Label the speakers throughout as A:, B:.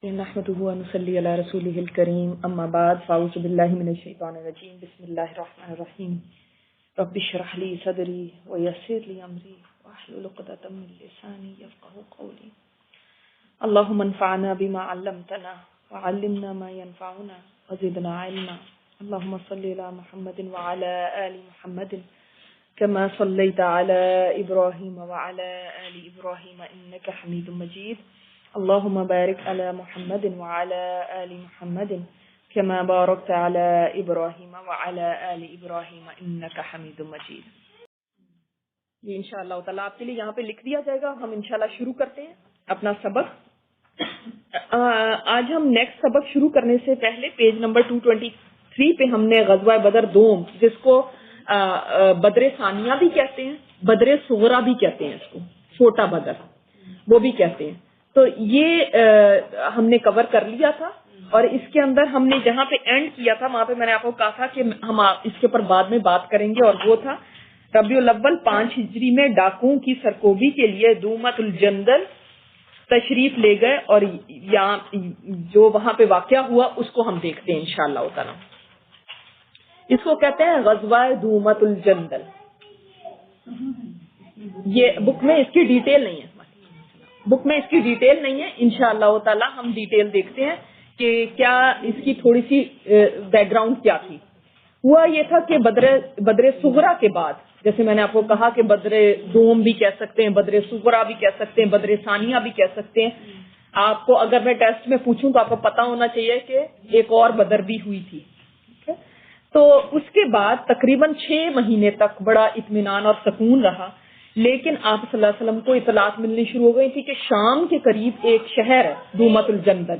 A: نحمده ونصلي على رسوله الكريم اما بعد فاعوذ بالله من الشيطان الرجيم بسم الله الرحمن الرحيم رب اشرح لي صدري ويسر لي امري واحلل عقدة من لساني يفقهوا قولي اللهم انفعنا بما علمتنا وعلمنا ما ينفعنا وزدنا علما اللهم صل على محمد وعلى آل محمد كما صليت على إبراهيم وعلى آل إبراهيم إنك حميد مجيد اللهم بارك على محمد وعلى آل محمد كما باركت على إبراهيم وعلى آل إبراهيم إنك حميد مجيد. یہ انشاءاللہ تعالیٰ آپ کے لیے یہاں پہ لکھ دیا جائے گا. ہم انشاءاللہ شروع کرتے ہیں اپنا سبق. آج ہم نیکسٹ سبق شروع کرنے سے پہلے پیج نمبر 223 پہ ہم نے غزوہ بدر دوم، جس کو بدر ثانیہ بھی کہتے ہیں، بدر صغرا بھی کہتے ہیں، اس کو چھوٹا بدر وہ بھی کہتے ہیں، تو یہ ہم نے کور کر لیا تھا. اور اس کے اندر ہم نے جہاں پہ اینڈ کیا تھا وہاں پہ میں نے آپ کو کہا تھا کہ ہم اس کے اوپر بعد میں بات کریں گے، اور وہ تھا ربیع الاول 5 ہجری میں ڈاکوؤں کی سرکوبی کے لیے دومت الجندل تشریف لے گئے، اور یہاں جو وہاں پہ واقعہ ہوا اس کو ہم دیکھتے ہیں انشاءاللہ تعالی. اس کو کہتے ہیں غزوہ دومت الجندل. یہ بک میں اس کی ڈیٹیل نہیں ہے، بک میں اس کی ڈیٹیل نہیں ہے. انشاءاللہ تعالی ہم ڈیٹیل دیکھتے ہیں کہ کیا اس کی تھوڑی سی بیک گراؤنڈ کیا تھی. ہوا یہ تھا کہ بدر صغرا کے بعد، جیسے میں نے آپ کو کہا کہ بدر دوم بھی کہہ سکتے ہیں، بدر صغرا بھی کہہ سکتے ہیں، بدر ثانیہ بھی کہہ سکتے ہیں. آپ کو اگر میں ٹیسٹ میں پوچھوں تو آپ کو پتا ہونا چاہیے کہ ایک اور بدر بھی ہوئی تھی. تو اس کے بعد تقریباً 6 مہینے تک بڑا اطمینان اور سکون رہا. لیکن آپ صلی اللہ علیہ وسلم کو اطلاعات ملنی شروع ہو گئی تھی کہ شام کے قریب ایک شہر ہے دومت الجندل،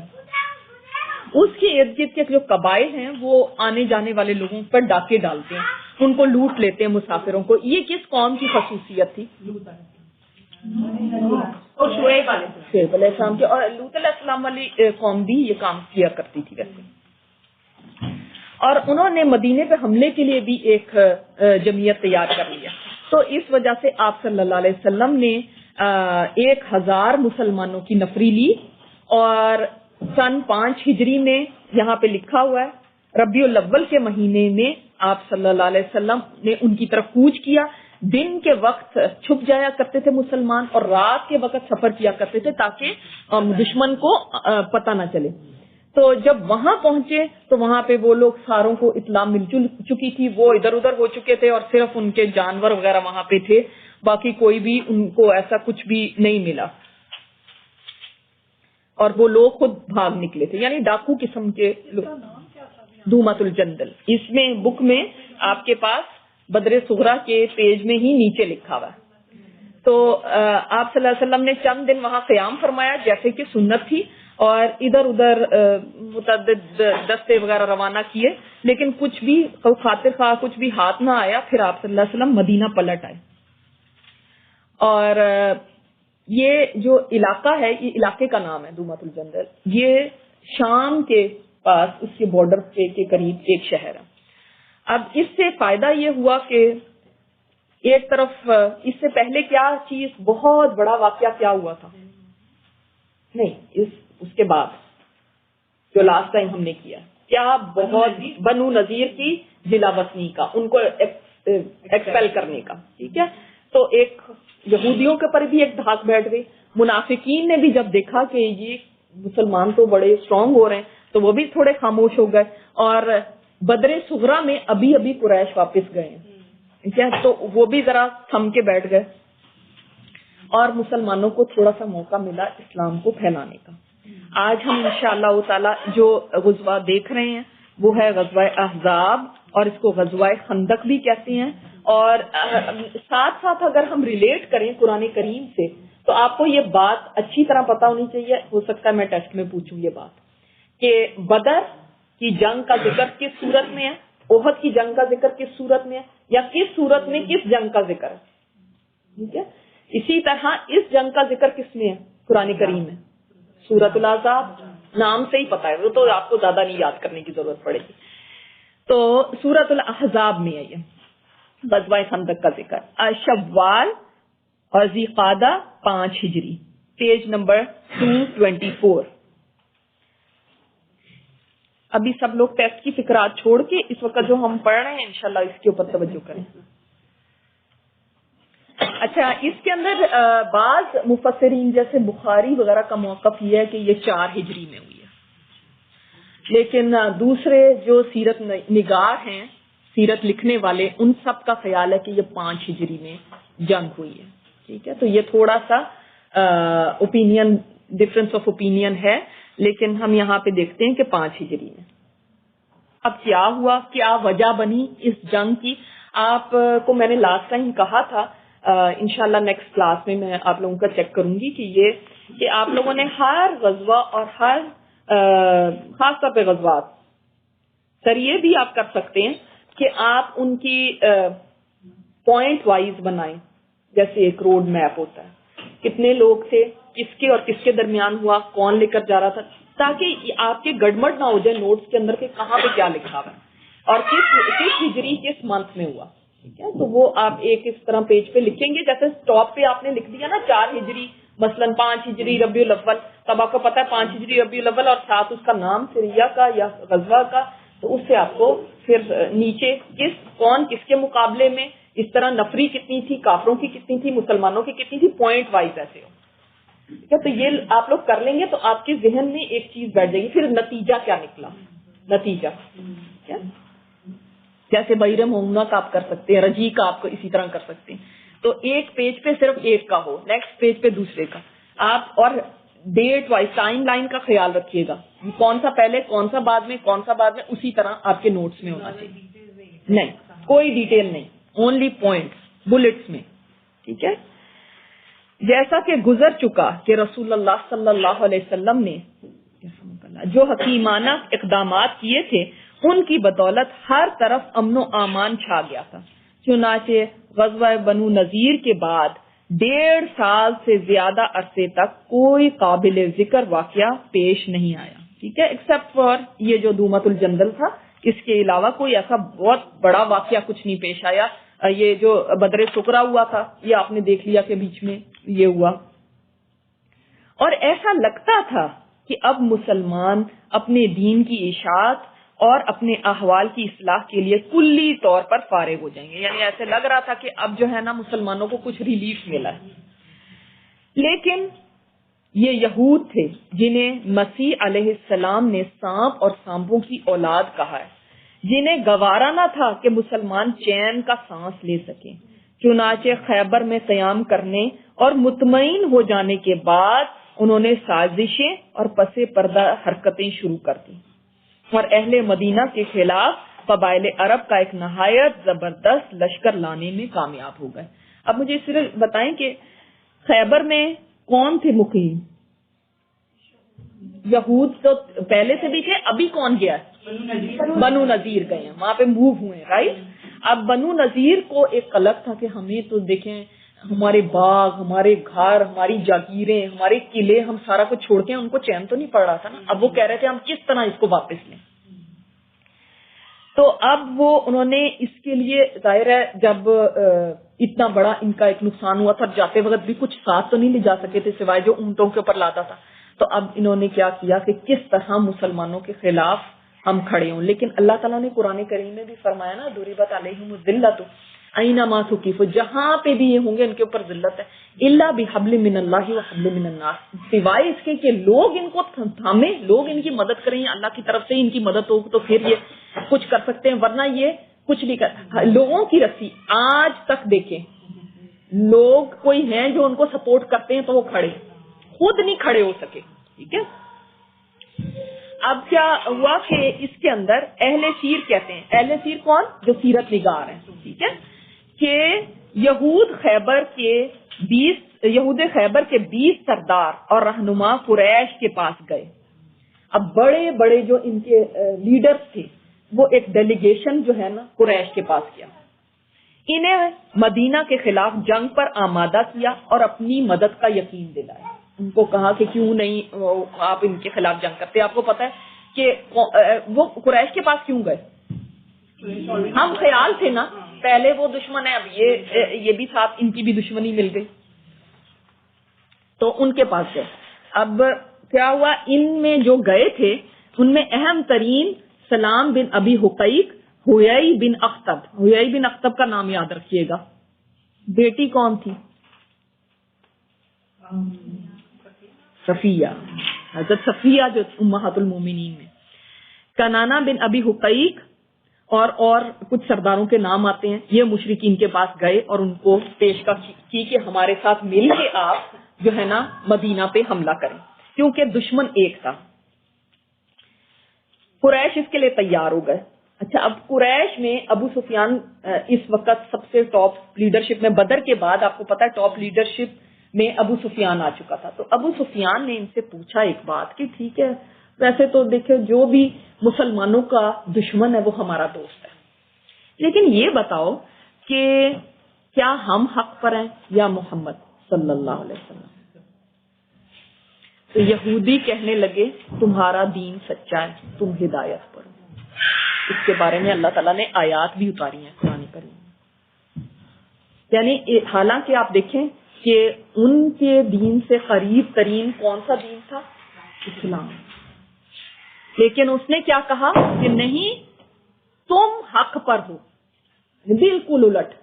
A: اس کے ارد گرد کے جو قبائل ہیں وہ آنے جانے والے لوگوں پر ڈاکے ڈالتے ہیں، ان کو لوٹ لیتے ہیں مسافروں کو. یہ کس قوم کی خصوصیت تھی؟ اور شعیب علیہ السلام کی، اور لوط علیہ السلام والی قوم بھی یہ کام کیا کرتی تھی ویسے. اور انہوں نے مدینے پہ حملے کے لیے بھی ایک جمعیت تیار کر لیا. تو اس وجہ سے آپ صلی اللہ علیہ وسلم نے 1000 مسلمانوں کی نفری لی، اور سن 5 ہجری میں یہاں پہ لکھا ہوا ہے ربیع الاول کے مہینے میں آپ صلی اللہ علیہ وسلم نے ان کی طرف کوچ کیا. دن کے وقت چھپ جایا کرتے تھے مسلمان، اور رات کے وقت سفر کیا کرتے تھے تاکہ دشمن کو پتہ نہ چلے. تو جب وہاں پہنچے تو وہاں پہ وہ لوگ ساروں کو اطلاع مل چکی تھی، وہ ادھر ادھر ہو چکے تھے، اور صرف ان کے جانور وغیرہ وہاں پہ تھے، باقی کوئی بھی ان کو ایسا کچھ بھی نہیں ملا. اور وہ لوگ خود بھاگ نکلے تھے، یعنی ڈاکو قسم کے لوگ. دومت الجندل اس میں بک میں آپ کے پاس بدر صغرا کے پیج میں ہی نیچے لکھا ہوا ہے. تو آپ صلی اللہ علیہ وسلم نے چند دن وہاں قیام فرمایا جیسے کہ سنت تھی، اور ادھر ادھر متعدد دستے وغیرہ روانہ کیے، لیکن کچھ بھی خاطر خواہ کچھ بھی ہاتھ نہ آیا. پھر آپ صلی اللہ علیہ وسلم مدینہ پلٹ آئے. اور یہ جو علاقہ ہے، یہ علاقے کا نام ہے دومت الجندل. یہ شام کے پاس اس کے بارڈر کے قریب ایک شہر ہے. اب اس سے فائدہ یہ ہوا کہ ایک طرف اس سے پہلے کیا چیز بہت بڑا واقعہ کیا ہوا تھا؟ نہیں، اس کے بعد جو لاسٹ ٹائم ہم نے کیا بہت بنو نذیر کی ضلع وطنی کا، ان کو ایکسپیل کرنے کا. ٹھیک ہے، تو ایک یہودیوں کے پر بھی ایک دھاک بیٹھ گئی. منافقین نے بھی جب دیکھا کہ یہ مسلمان تو بڑے اسٹرانگ ہو رہے ہیں تو وہ بھی تھوڑے خاموش ہو گئے. اور بدر صغرا میں ابھی قریش واپس گئے ہیں، ٹھیک ہے، تو وہ بھی ذرا تھم کے بیٹھ گئے، اور مسلمانوں کو تھوڑا سا موقع ملا اسلام کو پھیلانے کا. آج ہم انشاءاللہ تعالی جو غزوہ دیکھ رہے ہیں وہ ہے غزوہ احزاب، اور اس کو غزوہ خندق بھی کہتے ہیں. اور ساتھ ساتھ اگر ہم ریلیٹ کریں قرآن کریم سے تو آپ کو یہ بات اچھی طرح پتا ہونی چاہیے. ہو سکتا ہے میں ٹیسٹ میں پوچھوں یہ بات کہ بدر کی جنگ کا ذکر کس صورت میں ہے، احد کی جنگ کا ذکر کس صورت میں ہے، یا کس صورت میں کس جنگ کا ذکر ہے. ٹھیک ہے، اسی طرح اس جنگ کا ذکر کس میں ہے؟ قرآن کریم میں سورۃ الاحزاب. نام سے ہی پتا ہے، وہ تو آپ کو زیادہ نہیں یاد کرنے کی ضرورت پڑے گی. تو سورۃ الاحزاب میں ہے یہ غزوہ خندق کا ذکر. شوال اور ذی قعدہ 5 ہجری، پیج نمبر 224. ابھی سب لوگ ٹیسٹ کی فکرات چھوڑ کے اس وقت جو ہم پڑھ رہے ہیں انشاءاللہ اس کے اوپر توجہ کریں. اچھا، اس کے اندر بعض مفسرین جیسے بخاری وغیرہ کا موقف یہ ہے کہ یہ 4 ہجری میں ہوئی ہے، لیکن دوسرے جو سیرت نگار ہیں، سیرت لکھنے والے، ان سب کا خیال ہے کہ یہ 5 ہجری میں جنگ ہوئی ہے. ٹھیک ہے، تو یہ تھوڑا سا اوپینین، ڈفرنس آف اوپینین ہے، لیکن ہم یہاں پہ دیکھتے ہیں کہ 5 ہجری میں. اب کیا ہوا، کیا وجہ بنی اس جنگ کی؟ آپ کو میں نے لاسٹ ٹائم کہا تھا، انشاءاللہ نیکسٹ کلاس میں میں آپ لوگوں کا چیک کروں گی کہ آپ لوگوں نے ہر غزوہ اور ہر خاص طور پہ غزوات، سر یہ بھی آپ کر سکتے ہیں کہ آپ ان کی پوائنٹ وائز بنائیں، جیسے ایک روڈ میپ ہوتا ہے، کتنے لوگ تھے، کس کے اور کس کے درمیان ہوا، کون لے کر جا رہا تھا، تاکہ آپ کے گڑبڑ نہ ہو جائے نوٹس کے اندر کہ کہاں پہ کیا لکھا ہوا ہے اور کس ہجری کس منتھ میں ہوا. ٹھیک ہے، تو وہ آپ ایک اس طرح پیج پہ لکھیں گے، جیسے اسٹاپ پہ آپ نے لکھ دیا نا 4 ہجری، مثلاً 5 ہجری ربیع الاول، تب آپ کو پتا ہے 5 ہجری ربیع الاول اور ساتھ اس کا نام سریہ کا یا غزوہ کا، تو اس سے آپ کو پھر نیچے کون کس کے مقابلے میں، اس طرح نفری کتنی تھی، کافروں کی کتنی تھی، مسلمانوں کی کتنی تھی، پوائنٹ وائز ایسے ہو. ٹھیک ہے، تو یہ آپ لوگ کر لیں گے تو آپ کے ذہن میں ایک چیز بیٹھ جائے گی. پھر نتیجہ کیا نکلا، نتیجہ کیا، جیسے بحیرہ مومنہ کا آپ کر سکتے ہیں، رجی کا آپ کو اسی طرح کر سکتے ہیں. تو ایک پیج پہ صرف ایک کا ہو، نیکسٹ پیج پہ دوسرے کا آپ، اور ڈیٹ وائز ٹائم لائن کا خیال رکھیے گا، کون سا پہلے کون سا بعد میں کون سا بعد میں، اسی طرح آپ کے نوٹس میں ہونا چاہیے. نہیں، کوئی ڈیٹیل نہیں، اونلی پوائنٹس، بلٹس میں. ٹھیک ہے، جیسا کہ گزر چکا کہ رسول اللہ صلی اللہ علیہ وسلم نے جو حکیمانہ اقدامات کیے تھے ان کی بدولت ہر طرف امن و امان چھا گیا تھا. چنانچہ غزوہ بنو نذیر کے بعد 1.5 سال سے زیادہ عرصے تک کوئی قابل ذکر واقعہ پیش نہیں آیا. ٹھیک ہے، ایکسپٹ فار یہ جو دومت الجندل تھا، اس کے علاوہ کوئی ایسا بہت بڑا واقعہ کچھ نہیں پیش آیا. یہ جو بدر سکرا ہوا تھا، یہ آپ نے دیکھ لیا کہ بیچ میں یہ ہوا. اور ایسا لگتا تھا کہ اب مسلمان اپنے دین کی اشاعت اور اپنے احوال کی اصلاح کے لیے کلی طور پر فارغ ہو جائیں گے. یعنی ایسے لگ رہا تھا کہ اب جو ہے نا مسلمانوں کو کچھ ریلیف ملا ہے. لیکن یہ یہود تھے جنہیں مسیح علیہ السلام نے سانپ اور سانپوں کی اولاد کہا ہے، جنہیں گوارا نہ تھا کہ مسلمان چین کا سانس لے سکیں. چنانچہ خیبر میں قیام کرنے اور مطمئن ہو جانے کے بعد انہوں نے سازشیں اور پس پردہ حرکتیں شروع کر دی اور اہل مدینہ کے خلاف قبائل عرب کا ایک نہایت زبردست لشکر لانے میں کامیاب ہو گئے. اب مجھے صرف بتائیں کہ خیبر میں کون تھے مقیم؟ یہود تو پہلے سے بھی تھے، ابھی کون گیا ہے؟ بنو نذیر گئے ہیں، وہاں پہ موو ہوئے، رائٹ. اب بنو نذیر کو ایک قلق تھا کہ ہمیں تو دیکھیں ہمارے باغ، ہمارے گھر، ہماری جاگیریں، ہمارے قلعے، ہم سارا کچھ چھوڑ کے، ان کو چین تو نہیں پڑ رہا تھا نا. اب وہ کہہ رہے تھے ہم کس طرح اس کو واپس لیں. تو اب وہ انہوں نے اس کے لیے، ظاہر ہے جب اتنا بڑا ان کا ایک نقصان ہوا تھا، جاتے وقت بھی کچھ ساتھ تو نہیں لے جا سکے تھے سوائے جو اونٹوں کے اوپر لاتا تھا. تو اب انہوں نے کیا کیا کہ کس طرح مسلمانوں کے خلاف ہم کھڑے ہوں. لیکن اللہ تعالیٰ نے قرآن کریم میں بھی فرمایا نا، ضربت علیہم الذلۃ اینما ثقفوا، جہاں پہ بھی یہ ہوں گے ان کے اوپر ذلت ہے، الا بحبل من اللہ وحبل من الناس، سوائے اس کے کہ لوگ ان کو تھامیں، لوگ ان کی مدد کریں، اللہ کی طرف سے ان کی مدد ہو تو پھر یہ کچھ کر سکتے ہیں، ورنہ یہ کچھ نہیں کر. لوگوں کی رسی آج تک دیکھیں، لوگ کوئی ہیں جو ان کو سپورٹ کرتے ہیں تو وہ کھڑے، خود نہیں کھڑے ہو سکے. ٹھیک ہے، اب کیا ہوا کہ اس کے اندر اہل سیر کہتے ہیں، اہل سیر کون؟ جو سیرت نگار ہیں. ٹھیک ہے، کہ یہود خیبر کے 20 سردار اور رہنما قریش کے پاس گئے. اب بڑے بڑے جو ان کے لیڈرز تھے وہ ایک ڈیلیگیشن جو ہے نا قریش کے پاس کیا، انہیں مدینہ کے خلاف جنگ پر آمادہ کیا اور اپنی مدد کا یقین دلایا. ان کو کہا کہ کیوں نہیں آپ ان کے خلاف جنگ کرتے. آپ کو پتا ہے کہ وہ قریش کے پاس کیوں گئے؟ ہم خیال تھے نا پہلے وہ دشمن ہے، اب یہ بھی ساتھ ان کی بھی دشمنی مل گئی تو ان کے پاس گئے. اب کیا ہوا، ان میں جو گئے تھے ان میں اہم ترین سلام بن ابی حقیق، حیی بن اخطب. حیی بن اخطب کا نام یاد رکھیے گا. بیٹی کون تھی؟ صفیہ، حضرت صفیہ جو امہات المومنین میں. کنانہ بن ابی حقیق اور کچھ سرداروں کے نام آتے ہیں. یہ مشرکین کے پاس گئے اور ان کو پیشکش کی کہ ہمارے ساتھ مل کے آپ جو ہے نا مدینہ پہ حملہ کریں، کیونکہ دشمن ایک تھا. قریش اس کے لیے تیار ہو گئے. اچھا، اب قریش میں ابو سفیان اس وقت سب سے ٹاپ لیڈرشپ میں، بدر کے بعد آپ کو پتا ہے ٹاپ لیڈرشپ میں ابو سفیان آ چکا تھا. تو ابو سفیان نے ان سے پوچھا ایک بات کہ ٹھیک ہے، ویسے تو دیکھیں جو بھی مسلمانوں کا دشمن ہے وہ ہمارا دوست ہے، لیکن یہ بتاؤ کہ کیا ہم حق پر ہیں یا محمد صلی اللہ علیہ وسلم؟ تو یہودی کہنے لگے تمہارا دین سچا ہے، تم ہدایت پر ہو. اس کے بارے میں اللہ تعالیٰ نے آیات بھی اتاری ہیں قرآن کریم میں. یعنی حالانکہ آپ دیکھیں کہ ان کے دین سے قریب ترین کون سا دین تھا؟ اسلام. لیکن اس نے کیا کہا کہ نہیں، تم حق پر ہو، بالکل الٹ.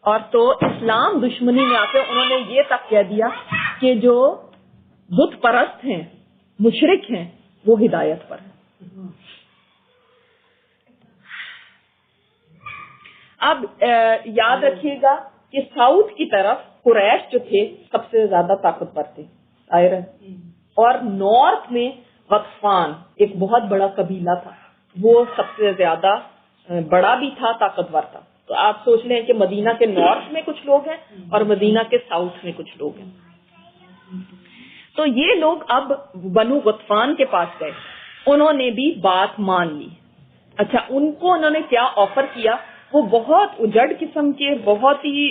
A: اور تو اسلام دشمنی میں آ کے انہوں نے یہ تک کہہ دیا کہ جو بت پرست ہیں، مشرک ہیں، وہ ہدایت پر ہیں. اب یاد رکھیے گا کہ ساؤتھ کی طرف قریش جو تھے سب سے زیادہ طاقتور تھے، اور نارتھ میں غطفان ایک بہت بڑا قبیلہ تھا، وہ سب سے زیادہ بڑا بھی تھا، طاقتور تھا. تو آپ سوچ لیں کہ مدینہ کے نارتھ میں کچھ لوگ ہیں اور مدینہ کے ساؤتھ میں کچھ لوگ ہیں. تو یہ لوگ اب بنو غطفان کے پاس گئے، انہوں نے بھی بات مان لی. اچھا، ان کو انہوں نے کیا آفر کیا؟ وہ بہت اجڑ قسم کے، بہت ہی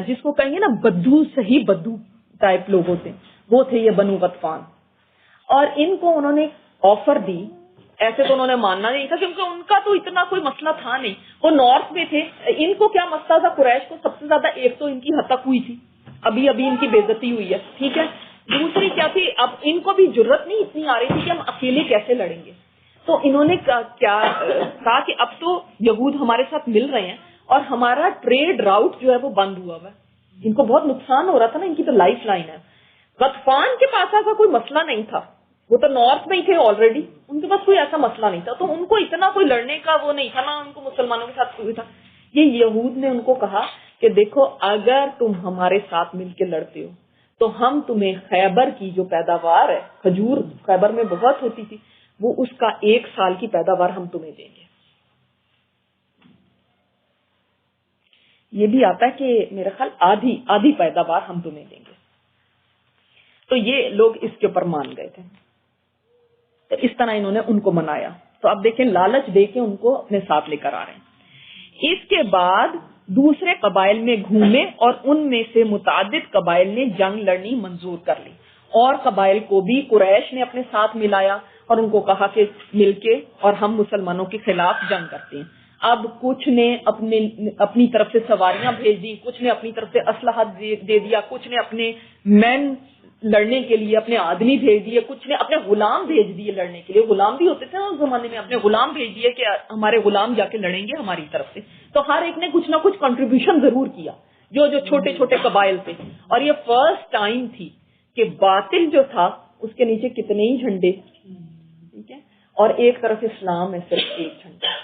A: جس کو کہیں گے نا بدو، صحیح بدو ٹائپ لوگ ہوتے ہیں، وہ تھے یہ بنو غطفان. اور ان کو انہوں نے آفر دی. ایسے تو انہوں نے ماننا نہیں تھا کیونکہ ان کا تو اتنا کوئی مسئلہ تھا نہیں، وہ نارتھ میں تھے. ان کو کیا مسئلہ تھا؟ قریش کو سب سے زیادہ ایک تو ان کی ہتک ہوئی تھی، ابھی ان کی بے عزتی ہوئی ہے، ٹھیک ہے. دوسری کیا تھی، اب ان کو بھی جرت نہیں اتنی آ رہی تھی کہ ہم اکیلے کیسے لڑیں گے. تو انہوں نے کیا کہا کہ اب تو یہود ہمارے ساتھ مل رہے ہیں اور ہمارا ٹریڈ راؤٹ جو ہے وہ بند ہوا ہوا ہے. ان کو بہت نقصان ہو رہا تھا نا، ان کی تو لائف لائن ہے. غطفان کے پاس ایسا کوئی مسئلہ نہیں تھا، وہ تو نارتھ میں ہی تھے آلریڈی، ان کے پاس کوئی ایسا مسئلہ نہیں تھا، تو ان کو اتنا کوئی لڑنے کا وہ نہیں تھا نا، ان کو مسلمانوں کے ساتھ کوئی تھا. یہ یہود نے ان کو کہا کہ دیکھو اگر تم ہمارے ساتھ مل کے لڑتے ہو تو ہم تمہیں خیبر کی جو پیداوار ہے، کھجور خیبر میں بہت ہوتی تھی، وہ اس کا 1 سال کی پیداوار ہم تمہیں دیں گے. یہ بھی آتا ہے کہ میرا خیال آدھی پیداوار ہم تمہیں دیں گے. تو یہ لوگ اس کے اوپر مان گئے تھے. تو اس طرح انہوں نے ان کو منایا. تو اب دیکھیں لالچ دے کے ان کو اپنے ساتھ لے کر آ رہے ہیں. اس کے بعد دوسرے قبائل میں گھومے اور ان میں سے متعدد قبائل نے جنگ لڑنی منظور کر لی، اور قبائل کو بھی قریش نے اپنے ساتھ ملایا اور ان کو کہا کہ مل کے اور ہم مسلمانوں کے خلاف جنگ کرتے ہیں. اب کچھ نے اپنی طرف سے سواریاں بھیج دی، کچھ نے اپنی طرف سے اسلحہ دے دیا، کچھ نے اپنے مین لڑنے کے لیے اپنے آدمی بھیج دیے، کچھ نے اپنے غلام بھیج دیے لڑنے کے لیے. غلام بھی ہوتے تھے نا اس زمانے میں، اپنے غلام بھیج دیے کہ ہمارے غلام جا کے لڑیں گے ہماری طرف سے. تو ہر ایک نے کچھ نہ کچھ کنٹریبیوشن ضرور کیا، جو چھوٹے چھوٹے قبائل تھے. اور یہ فرسٹ ٹائم تھی کہ باطل جو تھا اس کے نیچے کتنے ہی جھنڈے، ٹھیک ہے، اور ایک طرف اسلام ہے صرف ایک جھنڈا.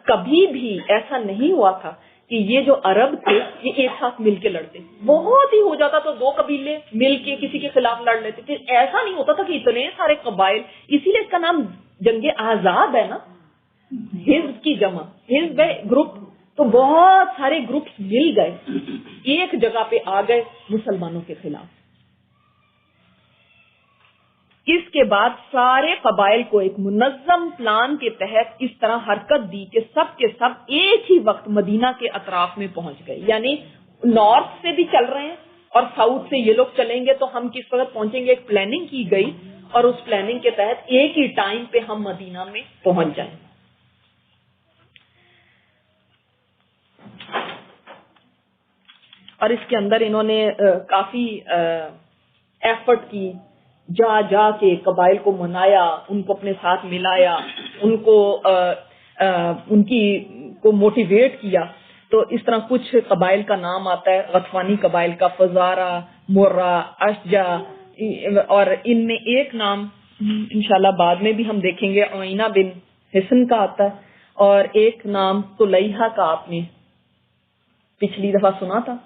A: کبھی بھی ایسا نہیں ہوا تھا کہ یہ جو عرب تھے یہ ایک ساتھ مل کے لڑتے. بہت ہی ہو جاتا تو 2 قبیلے مل کے کسی کے خلاف لڑ لیتے تھے. ایسا نہیں ہوتا تھا کہ اتنے سارے قبائل. اسی لیے اس کا نام جنگ آزاد ہے نا، حزب کی جمع، حزب ہے گروپ. تو بہت سارے گروپس مل گئے، ایک جگہ پہ آ گئے مسلمانوں کے خلاف. اس کے بعد سارے قبائل کو ایک منظم پلان کے تحت اس طرح حرکت دی کہ سب کے سب ایک ہی وقت مدینہ کے اطراف میں پہنچ گئے. یعنی نارتھ سے بھی چل رہے ہیں اور ساؤتھ سے یہ لوگ چلیں گے تو ہم کس وقت پہنچیں گے. ایک پلاننگ کی گئی اور اس پلاننگ کے تحت ایک ہی ٹائم پہ ہم مدینہ میں پہنچ جائیں. اور اس کے اندر انہوں نے کافی ایفرٹ کی, جا جا کے قبائل کو منایا, ان کو اپنے ساتھ ملایا, ان کو ان کی کو موٹیویٹ کیا. تو اس طرح کچھ قبائل کا نام آتا ہے, غطفانی قبائل کا, فزارہ, مرہ, اشجع, اور ان میں ایک نام انشاءاللہ بعد میں بھی ہم دیکھیں گے عینہ بن حسن کا آتا ہے, اور ایک نام طلیحہ کا آپ نے پچھلی دفعہ سنا تھا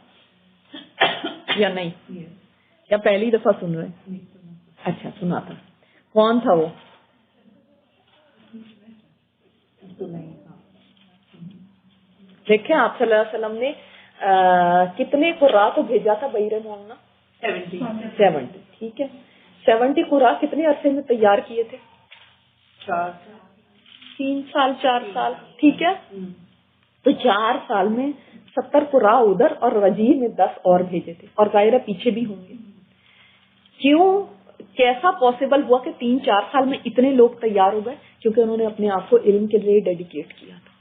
A: یا نہیں, یا پہلی دفعہ سن رہے ہیں؟ اچھا سنا تھا. کون تھا وہ؟ دیکھیں آپ صلی اللہ علیہ وسلم نے کتنے قراء کو بھیجا تھا بحیرہ معاونہ؟ 70. ٹھیک ہے, 70 قراء کتنے عرصے میں تیار کیے تھے؟ 3 سال 4 سال. ٹھیک ہے, تو 4 سال میں 70 قراء ادھر اور رجیع میں 10 اور بھیجے تھے, اور ظاہر پیچھے بھی ہوں گے. کیوں, کیسا پاسبل ہوا کہ 3-4 سال میں اتنے لوگ تیار ہو گئے؟ کیونکہ انہوں نے اپنے آپ کو علم کے لیے ڈیڈیکیٹ کیا تھا,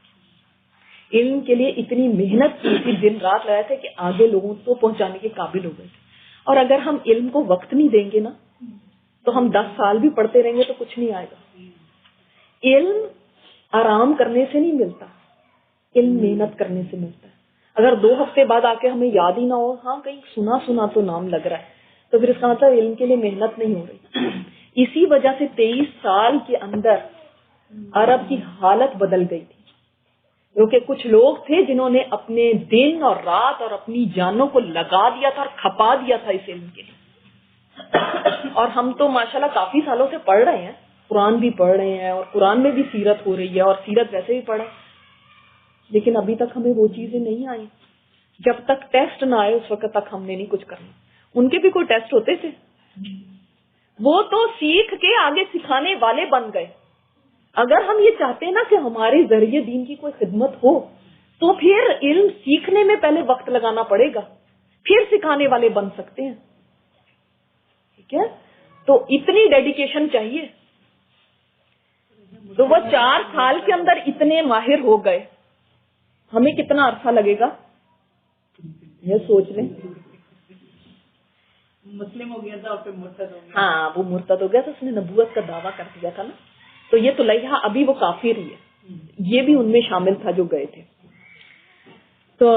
A: علم کے لیے اتنی محنت کی تھی, دن رات لگائے تھے کہ آگے لوگوں کو پہنچانے کے قابل ہو گئے تھے. اور اگر ہم علم کو وقت نہیں دیں گے نا, تو ہم 10 سال بھی پڑھتے رہیں گے تو کچھ نہیں آئے گا. علم آرام کرنے سے نہیں ملتا, علم محنت کرنے سے ملتا ہے. اگر 2 ہفتے بعد آ کے ہمیں یاد ہی نہ ہو, ہاں کہیں سنا سنا تو نام لگ رہا ہے, تو پھر اس کا مطلب علم کے لیے محنت نہیں ہو رہی. اسی وجہ سے 23 سال کے اندر عرب کی حالت بدل گئی تھی, کیونکہ کچھ لوگ تھے جنہوں نے اپنے دن اور رات اور اپنی جانوں کو لگا دیا تھا اور کھپا دیا تھا اس علم کے لیے. اور ہم تو ماشاءاللہ کافی سالوں سے پڑھ رہے ہیں, قرآن بھی پڑھ رہے ہیں, اور قرآن میں بھی سیرت ہو رہی ہے, اور سیرت ویسے بھی پڑھیں, لیکن ابھی تک ہمیں وہ چیزیں نہیں آئی. جب تک ٹیسٹ نہ آئے اس وقت تک ہم نے نہیں کچھ کرنا. ان کے بھی کوئی ٹیسٹ ہوتے تھے, وہ تو سیکھ کے آگے سکھانے والے بن گئے. اگر ہم یہ چاہتے ہیں نا کہ ہمارے ذریعے دین کی کوئی خدمت ہو, تو پھر علم سیکھنے میں پہلے وقت لگانا پڑے گا, پھر سکھانے والے بن سکتے ہیں. ٹھیک ہے, تو اتنی ڈیڈیکیشن چاہیے. تو وہ 4 سال کے اندر اتنے ماہر ہو گئے, ہمیں کتنا عرصہ لگے گا یہ سوچ لیں.
B: مسلم ہو گیا تھا اور پھر مرتد ہو گیا.
A: ہاں, وہ مرتد ہو گیا تھا, اس نے نبوت کا دعویٰ کر دیا تھا نا. تو یہ طلیحہ ابھی وہ کافر ہی ہے, یہ بھی ان میں شامل تھا جو گئے تھے. تو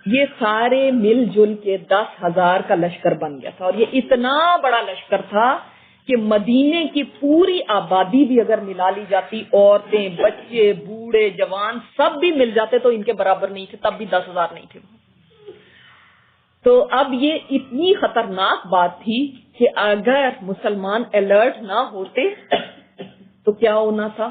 A: یہ سارے مل جل کے 10,000 کا لشکر بن گیا تھا, اور یہ اتنا بڑا لشکر تھا کہ مدینے کی پوری آبادی بھی اگر ملا لی جاتی, عورتیں, بچے, بوڑھے, جوان سب بھی مل جاتے تو ان کے برابر نہیں تھے, تب بھی 10,000 نہیں تھے. تو اب یہ اتنی خطرناک بات تھی کہ اگر مسلمان الرٹ نہ ہوتے تو کیا ہونا تھا,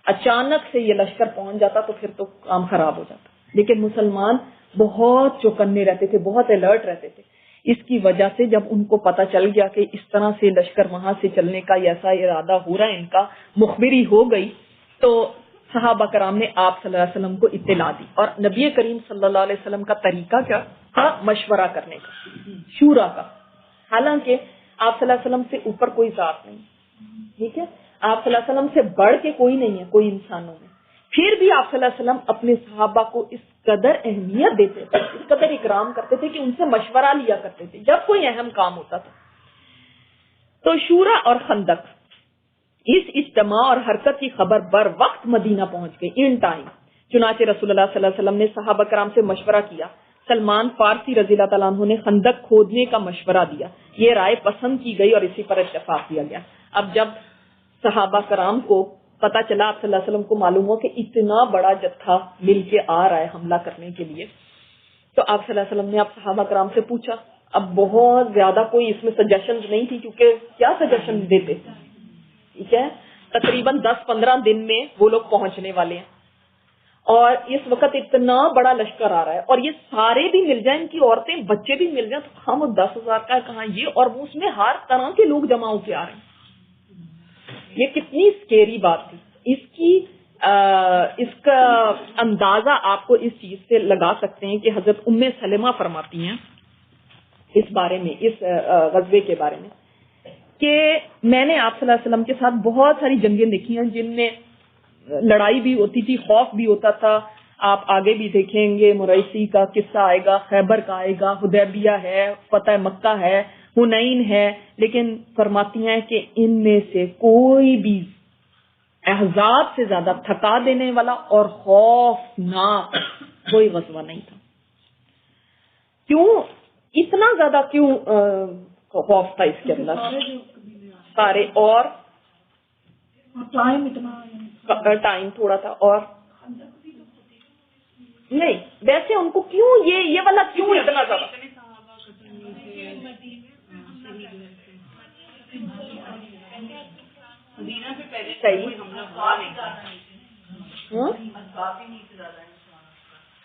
A: اچانک سے یہ لشکر پہنچ جاتا تو پھر تو کام خراب ہو جاتا. لیکن مسلمان بہت چوکنے رہتے تھے, بہت الرٹ رہتے تھے. اس کی وجہ سے جب ان کو پتا چل گیا کہ اس طرح سے لشکر وہاں سے چلنے کا ایسا ارادہ ہو رہا ہے, ان کا مخبری ہو گئی, تو صحابہ کرام نے آپ صلی اللہ علیہ وسلم کو اطلاع دی. اور نبی کریم صلی اللہ علیہ وسلم کا طریقہ کیا تھا؟ مشورہ کرنے کا, شورا کا. حالانکہ آپ صلی اللہ علیہ وسلم سے اوپر کوئی ذات نہیں, ٹھیک ہے, آپ صلی اللہ علیہ وسلم سے بڑھ کے کوئی نہیں ہے کوئی انسانوں میں, پھر بھی آپ صلی اللہ علیہ وسلم اپنے صحابہ کو اس قدر اہمیت دیتے تھے, اس قدر اکرام کرتے تھے کہ ان سے مشورہ لیا کرتے تھے جب کوئی اہم کام ہوتا تھا. تو شورا اور خندق, اس اجتماع اور حرکت کی خبر بر وقت مدینہ پہنچ گئی, ان ٹائم. چنانچہ رسول اللہ صلی اللہ علیہ وسلم نے صحابہ کرام سے مشورہ کیا. سلمان فارسی رضی اللہ تعالیٰ عنہ نے خندق کھودنے کا مشورہ دیا, یہ رائے پسند کی گئی اور اسی پر اتفاق کیا گیا. اب جب صحابہ کرام کو پتا چلا, آپ صلی اللہ علیہ وسلم کو معلوم ہو کہ اتنا بڑا جتھا مل کے آ رہا ہے حملہ کرنے کے لیے, تو آپ صلی اللہ علیہ وسلم نے آپ صحابہ کرام سے پوچھا. اب بہت زیادہ کوئی اس میں سجیشنز نہیں تھی, کیونکہ کیا سجیشن دیتے, ٹھیک ہے, تقریباً 10-15 دن میں وہ لوگ پہنچنے والے ہیں, اور اس وقت اتنا بڑا لشکر آ رہا ہے, اور یہ سارے بھی مل جائیں, ان کی عورتیں بچے بھی مل جائیں, تو ہم 10,000 کا کہاں یہ, اور وہ اس میں ہر طرح کے لوگ جمع ہو کے آ رہے ہیں. یہ کتنی سکیری بات تھی. اس کا اندازہ آپ کو اس چیز سے لگا سکتے ہیں کہ حضرت ام سلمہ فرماتی ہیں اس بارے میں, اس غزوے کے بارے میں, کہ میں نے آپ صلی اللہ علیہ وسلم کے ساتھ بہت ساری جنگیں دیکھی ہیں جن میں لڑائی بھی ہوتی تھی, خوف بھی ہوتا تھا, آپ آگے بھی دیکھیں گے مریسی کا قصہ آئے گا، خیبر کا آئے گا، حدیبیہ ہے، فتح مکہ ہے، حنین ہے، لیکن فرماتی ہیں کہ ان میں سے کوئی بھی احزاب سے زیادہ تھکا دینے والا اور خوفناک کوئی غزوہ نہیں تھا۔ کیوں اتنا زیادہ کیوں خوف تھا اس کے اندر؟ سارے اور ٹائم تھوڑا تھا، اور نہیں ویسے ان کو کیوں یہ والا کیوں اتنا زیادہ؟ صحیح،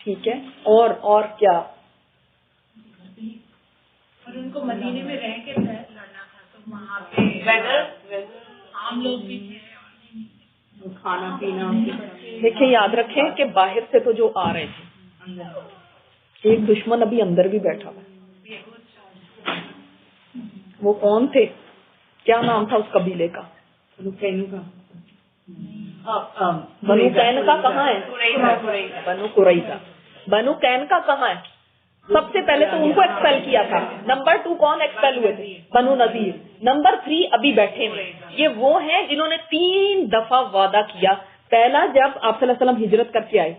A: ٹھیک ہے، اور کیا؟
B: اور ان کو مدینے میں رہ کے لڑنا تھا، تو وہاں پہ عام لوگ بھی تھے، کھانا پینا۔
A: دیکھیں یاد رکھیں کہ باہر سے تو جو آ رہے تھے، ایک دشمن ابھی اندر بھی بیٹھا ہوا۔ وہ کون تھے؟ کیا نام تھا اس قبیلے کا؟ بنو قینقاع کہاں ہے؟ بنو قریظہ۔ بنو قینقاع کہاں ہے؟ سب سے پہلے تو ان کو ایکسپیل کیا تھا۔ نمبر 2 کون ایکسپیل ہوئے تھے؟ بنو نذیر۔ نمبر 3 ابھی بیٹھے ہیں، یہ وہ ہیں جنہوں نے 3 دفعہ وعدہ کیا۔ پہلا جب آپ صلی اللہ علیہ وسلم ہجرت کر کے آئے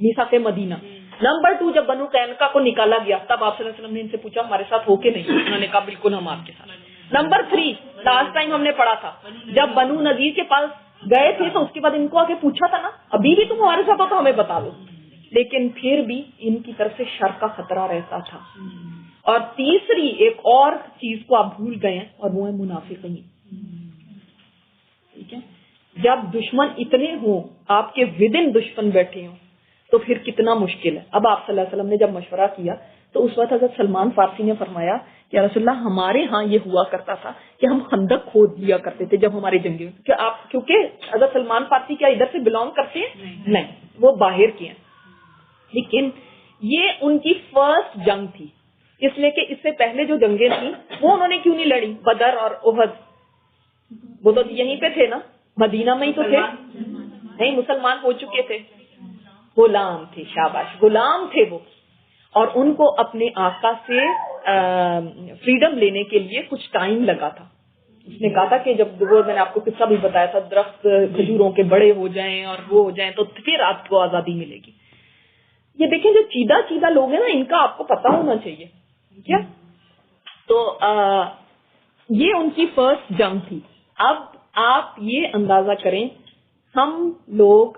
A: میثاق مدینہ۔ نمبر 2 جب بنو قینقاع کو نکالا گیا تب آپ صلی اللہ علیہ وسلم نے ان سے پوچھا ہمارے ساتھ ہو کے نہیں؟ انہوں نے کہا بالکل ہم آپ کے ساتھ۔ نمبر 3 لاسٹ ٹائم ہم نے پڑھا تھا جب بنو نذیر کے پاس گئے تھے تو اس کے بعد ان کو آگے پوچھا تھا نا ابھی بھی تم ہمارے ساتھ ہو تو ہمیں بتا دو، لیکن پھر بھی ان کی طرف سے شر کا خطرہ رہتا تھا۔ اور تیسری ایک اور چیز کو آپ بھول گئے ہیں اور وہ ہے منافقین۔ ٹھیک ہے، جب دشمن اتنے ہوں، آپ کے ودن دشمن بیٹھے ہوں تو پھر کتنا مشکل ہے۔ اب آپ صلی اللہ علیہ وسلم نے جب مشورہ کیا تو اس وقت حضرت سلمان فارسی نے فرمایا کہ رسول اللہ ہمارے ہاں یہ ہوا کرتا تھا کہ ہم خندق کھود لیا کرتے تھے جب ہماری جنگیں، کیونکہ حضرت سلمان فارسی کیا ادھر سے بلونگ کرتے ہیں؟ نہیں، وہ باہر کے ہیں، لیکن یہ ان کی فرسٹ جنگ تھی، اس لیے کہ اس سے پہلے جو جنگیں تھیں وہ انہوں نے کیوں نہیں لڑی؟ بدر اور احد، وہ تو یہیں پہ تھے نا، مدینہ میں ہی تو تھے، نہیں مسلمان ہو چکے تھے، غلام تھے، شاباش غلام تھے وہ، اور ان کو اپنے آقا سے فریڈم لینے کے لیے کچھ ٹائم لگا تھا۔ اس نے کہا تھا کہ جب وہ میں نے آپ کو قصہ بھی بتایا تھا درخت کھجوروں کے بڑے ہو جائیں اور وہ ہو جائیں تو پھر آپ کو آزادی ملے گی۔ یہ دیکھیں جو چیدہ لوگ ہیں نا ان کا آپ کو پتا ہونا چاہیے کیا، تو یہ ان کی فرسٹ جنگ تھی۔ اب آپ یہ اندازہ کریں ہم لوگ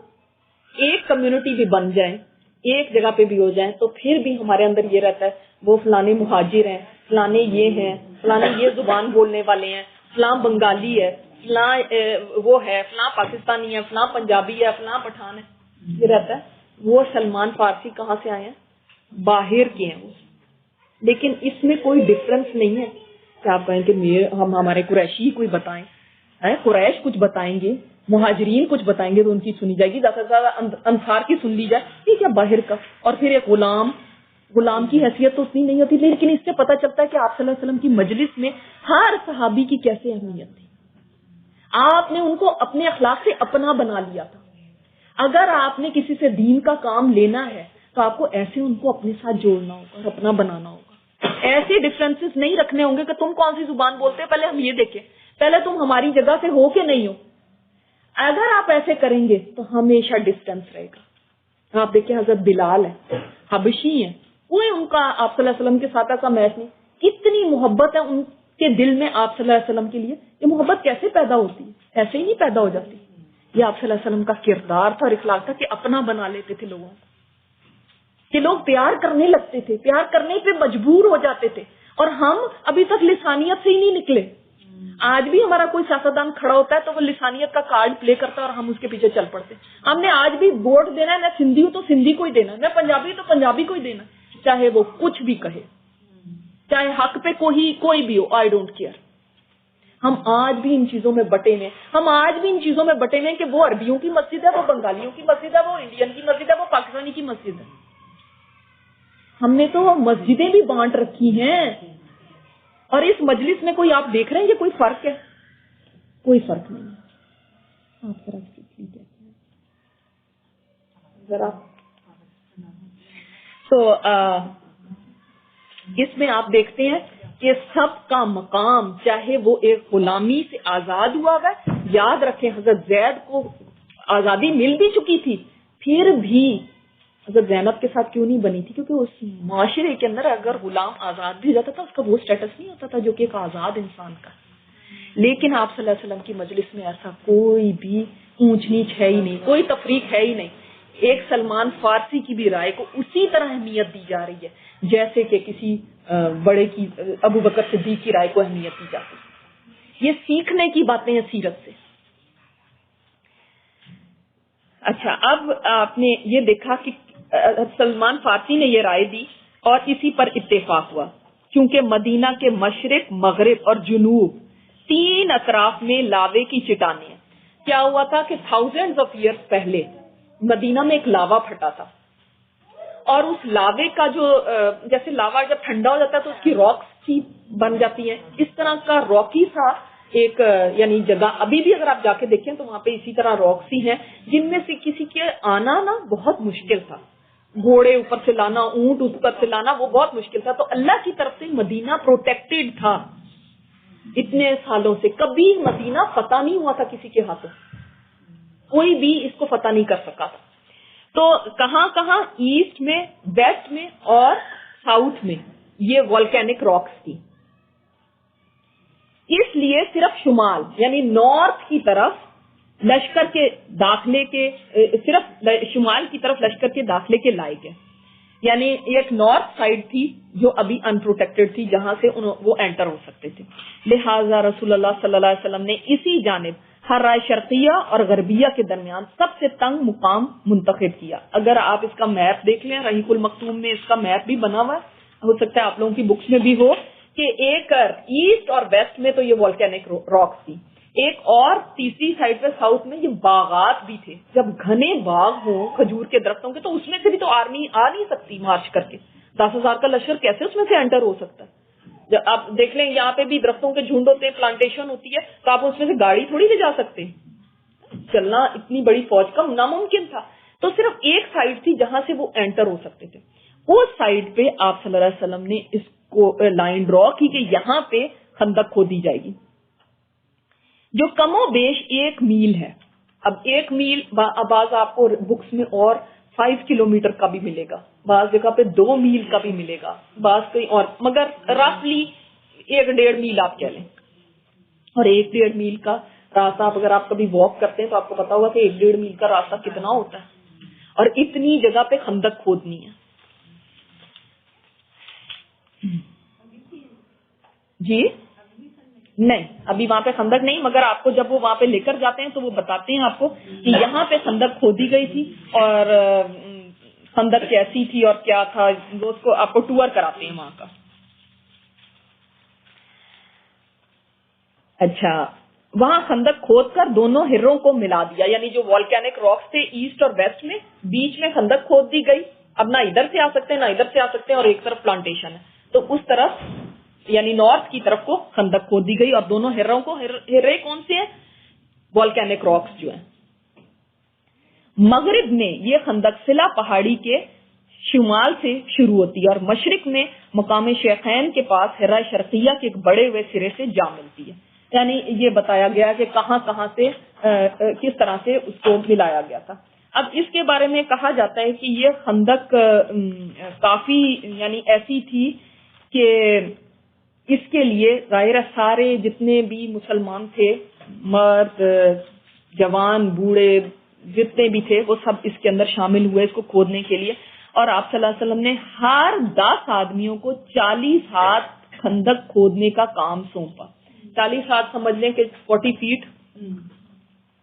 A: ایک کمیونٹی بھی بن جائیں، ایک جگہ پہ بھی ہو جائیں تو پھر بھی ہمارے اندر یہ رہتا ہے وہ فلانے مہاجر ہیں، فلانے یہ ہیں، فلانے یہ زبان بولنے والے ہیں، فلاں بنگالی ہے، فلاں وہ ہے، فلاں پاکستانی ہے، فلاں پنجابی ہے، فلاں پٹھان ہے، یہ رہتا ہے۔ وہ سلمان فارسی کہاں سے آئے ہیں؟ باہر کے ہیں وہ، لیکن اس میں کوئی ڈفرنس نہیں ہے کہ آپ کہیں کہ ہم ہمارے قریشی کوئی بتائیں، قریش کچھ بتائیں گے، مہاجرین کچھ بتائیں گے تو ان کی سنی جائے گی، زیادہ سے زیادہ انصار کی سن لی جائے، یہ کیا باہر کا، اور پھر ایک غلام کی حیثیت تو اتنی نہیں ہوتی، لیکن اس سے پتہ چلتا ہے کہ آپ صلی اللہ علیہ وسلم کی مجلس میں ہر صحابی کی کیسے اہمیت تھی، آپ نے ان کو اپنے اخلاق سے اپنا بنا لیا تھا۔ اگر آپ نے کسی سے دین کا کام لینا ہے تو آپ کو ایسے ان کو اپنے ساتھ جوڑنا ہوگا اور اپنا بنانا ہوگا، ایسے ڈفرینسز نہیں رکھنے ہوں گے کہ تم کون سی زبان بولتے ہیں، پہلے ہم یہ دیکھیں، پہلے تم ہماری جگہ سے ہو کہ نہیں ہو۔ اگر آپ ایسے کریں گے تو ہمیشہ ڈسٹینس رہے گا۔ آپ دیکھیں حضرت بلال ہے، حبشی ہیں، کوئی ان کا آپ صلی اللہ علیہ وسلم کے ساتھ ایسا میچ نہیں، کتنی محبت ہے ان کے دل میں آپ صلی اللہ علیہ وسلم کے لیے۔ یہ محبت کیسے پیدا ہوتی ہے؟ ایسے ہی نہیں پیدا ہو جاتی، یہ آپ صلی اللہ علیہ وسلم کا کردار تھا اور اخلاق تھا کہ اپنا بنا لیتے تھے لوگوں کو، کہ لوگ پیار کرنے لگتے تھے، پیار کرنے پہ مجبور ہو جاتے تھے، اور ہم ابھی تک لسانیت سے ہی نہیں نکلے۔ آج بھی ہمارا کوئی سیاستدان کھڑا ہوتا ہے تو وہ لسانیت کا کارڈ پلے کرتا ہے اور ہم اس کے پیچھے چل پڑتے ہیں۔ ہم نے آج بھی ووٹ دینا ہے، میں سندھی ہوں تو سندھی کو ہی دینا ہے، میں پنجابی تو پنجابی کو ہی دینا ہے، چاہے وہ کچھ بھی کہے، چاہے حق پہ کوئی بھی ہو، آئی ڈونٹ کیئر۔ ہم آج بھی ان چیزوں میں بٹے ہوئے، ہم آج بھی ان چیزوں میں بٹے ہوئے کہ وہ عربیوں کی مسجد ہے، وہ بنگالیوں کی مسجد ہے، وہ انڈین کی مسجد ہے، وہ پاکستانی کی مسجد ہے۔ ہم نے تو مسجدیں بھی بانٹ رکھی ہیں، اور اس مجلس میں کوئی آپ دیکھ رہے ہیں یہ کوئی فرق ہے؟ کوئی فرق نہیں ہے۔ آپ ذرا تو اس میں آپ دیکھتے ہیں کہ سب کا مقام، چاہے وہ ایک غلامی سے آزاد ہوا ہے، یاد رکھیں حضرت زید کو آزادی مل بھی چکی تھی، پھر بھی حضرت زینب کے ساتھ کیوں نہیں بنی تھی؟ کیونکہ اس معاشرے کے اندر اگر غلام آزاد بھی ہو جاتا تھا اس کا وہ اسٹیٹس نہیں ہوتا تھا جو کہ ایک آزاد انسان کا. لیکن آپ صلی اللہ علیہ وسلم کی مجلس میں ایسا کوئی بھی اونچ نیچ ہے ہی نہیں، کوئی تفریق ہے ہی نہیں. ایک سلمان فارسی کی بھی رائے کو اسی طرح اہمیت دی جا رہی ہے جیسے کہ کسی بڑے کی، ابو بکر صدیق کی رائے کو اہمیت دی جاتی ہے. یہ سیکھنے کی باتیں ہیں سیرت سے. اچھا، اب آپ نے یہ دیکھا کہ سلمان فارسی نے یہ رائے دی اور اسی پر اتفاق ہوا، کیونکہ مدینہ کے مشرق، مغرب اور جنوب 3 اطراف میں لاوے کی چٹانیں ہیں. کیا ہوا تھا کہ تھاؤزینڈز آف ایئرز پہلے مدینہ میں ایک لاوا پھٹا تھا، اور اس لاوے کا جو جیسے لاوا جب ٹھنڈا ہو جاتا ہے تو اس کی راکس سی بن جاتی ہیں، اس طرح کا راکی سا ایک یعنی جگہ ابھی بھی اگر آپ جا کے دیکھیں تو وہاں پہ اسی طرح راکس ہی ہیں جن میں سے کسی کے آنا نا بہت مشکل تھا. گھوڑے اوپر سے لانا، اونٹ اوپر سے لانا، وہ بہت مشکل تھا. تو اللہ کی طرف سے مدینہ پروٹیکٹڈ تھا اتنے سالوں سے. کبھی مدینہ فتح نہیں ہوا تھا کسی کے ہاتھوں، کوئی بھی اس کو فتح نہیں کر سکا تھا. تو کہاں کہاں؟ ایسٹ میں، ویسٹ میں اور ساؤتھ میں یہ والکینک راکس تھی. اس لیے صرف شمال یعنی نارتھ کی طرف لشکر کے داخلے کے، صرف شمال کی طرف لشکر کے داخلے کے لائق ہے. یعنی ایک نارتھ سائڈ تھی جو ابھی ان پروٹیکٹڈ تھی جہاں سے وہ انٹر ہو سکتے تھے. لہٰذا رسول اللہ صلی اللہ علیہ وسلم نے اسی جانب حرائے شرقیہ اور غربیہ کے درمیان سب سے تنگ مقام منتخب کیا. اگر آپ اس کا میپ دیکھ لیں، رحیق المختوم میں اس کا میپ بھی بنا ہوا ہے، ہو سکتا ہے آپ لوگوں کی بکس میں بھی ہو، کہ ایک ایسٹ اور ویسٹ میں تو یہ والکینک راکس تھی، ایک اور تیسری سائڈ پہ ساؤتھ میں یہ باغات بھی تھے. جب گھنے باغ ہوں کھجور کے درختوں کے تو اس میں سے بھی تو آرمی آ نہیں سکتی مارچ کر کے. 10,000 کا لشکر کیسے اس میں سے انٹر ہو سکتا ہے؟ جب آپ دیکھ لیں یہاں پہ بھی درختوں کے جھنڈ ہوتے ہیں، پلانٹیشن ہوتی ہے، تو آپ اس میں سے گاڑی تھوڑی لے جا سکتے ہیں. چلنا اتنی بڑی فوج کا ناممکن تھا. تو صرف ایک سائڈ تھی جہاں سے وہ انٹر ہو سکتے تھے. اس سائڈ پہ آپ صلی اللہ علیہ وسلم نے اس کو لائن ڈرا کی کہ یہاں پہ خندق کھودی جائے گی جو کم و بیش 1 میل ہے. اب 1 میل بعض آپ کو بکس میں اور 5 کلومیٹر کا بھی ملے گا، بعض جگہ پہ 2 میل کا بھی ملے گا، بعض کہیں اور، مگر رفلی 1-1.5 میل آپ کہہ لیں. اور 1-1.5 میل کا راستہ آپ اگر آپ کبھی واک کرتے ہیں تو آپ کو پتا ہوگا کہ 1-1.5 میل کا راستہ کتنا ہوتا ہے، اور اتنی جگہ پہ خندق کھودنی ہے. جی نہیں، ابھی وہاں پہ خندق نہیں، مگر آپ کو جب وہ وہاں پہ لے کر جاتے ہیں تو وہ بتاتے ہیں آپ کو کہ یہاں پہ خندق کھودی گئی تھی اور خندق کیسی تھی اور کیا تھا، وہ اس کو آپ کو ٹور کراتے ہیں وہاں کا. اچھا، وہاں خندق کھود کر دونوں ہروں کو ملا دیا، یعنی جو والکینک راکس تھے ایسٹ اور ویسٹ میں، بیچ میں خندق کھود دی گئی. اب نہ ادھر سے آ سکتے ہیں نہ ادھر سے آ سکتے ہیں، اور ایک طرف پلانٹیشن ہے، تو اس طرف یعنی نارتھ کی طرف کو خندق کھود دی گئی. اور دونوں ہروں کو، ہرے کون سے ہیں؟ والکینک راکس جو ہیں. مغرب میں یہ خندق سلا پہاڑی کے شمال سے شروع ہوتی ہے اور مشرق میں مقام شیخین کے پاس ہرہ شرقیہ کے ایک بڑے ہوئے سرے سے جا ملتی ہے. یعنی یہ بتایا گیا کہ کہاں کہاں سے کس طرح سے اس کو ملایا گیا تھا. اب اس کے بارے میں کہا جاتا ہے کہ یہ خندق کافی یعنی ایسی تھی کہ اس کے لیے ظاہر سارے جتنے بھی مسلمان تھے، مرد، جوان، بوڑھے، جتنے بھی تھے وہ سب اس کے اندر شامل ہوئے اس کو کھودنے کے لیے. اور آپ صلی اللہ علیہ وسلم نے ہر 10 آدمیوں کو 40 ہاتھ خندق کھودنے کا کام سونپا. 40 ہاتھ سمجھ لیں کہ 40 فیٹ،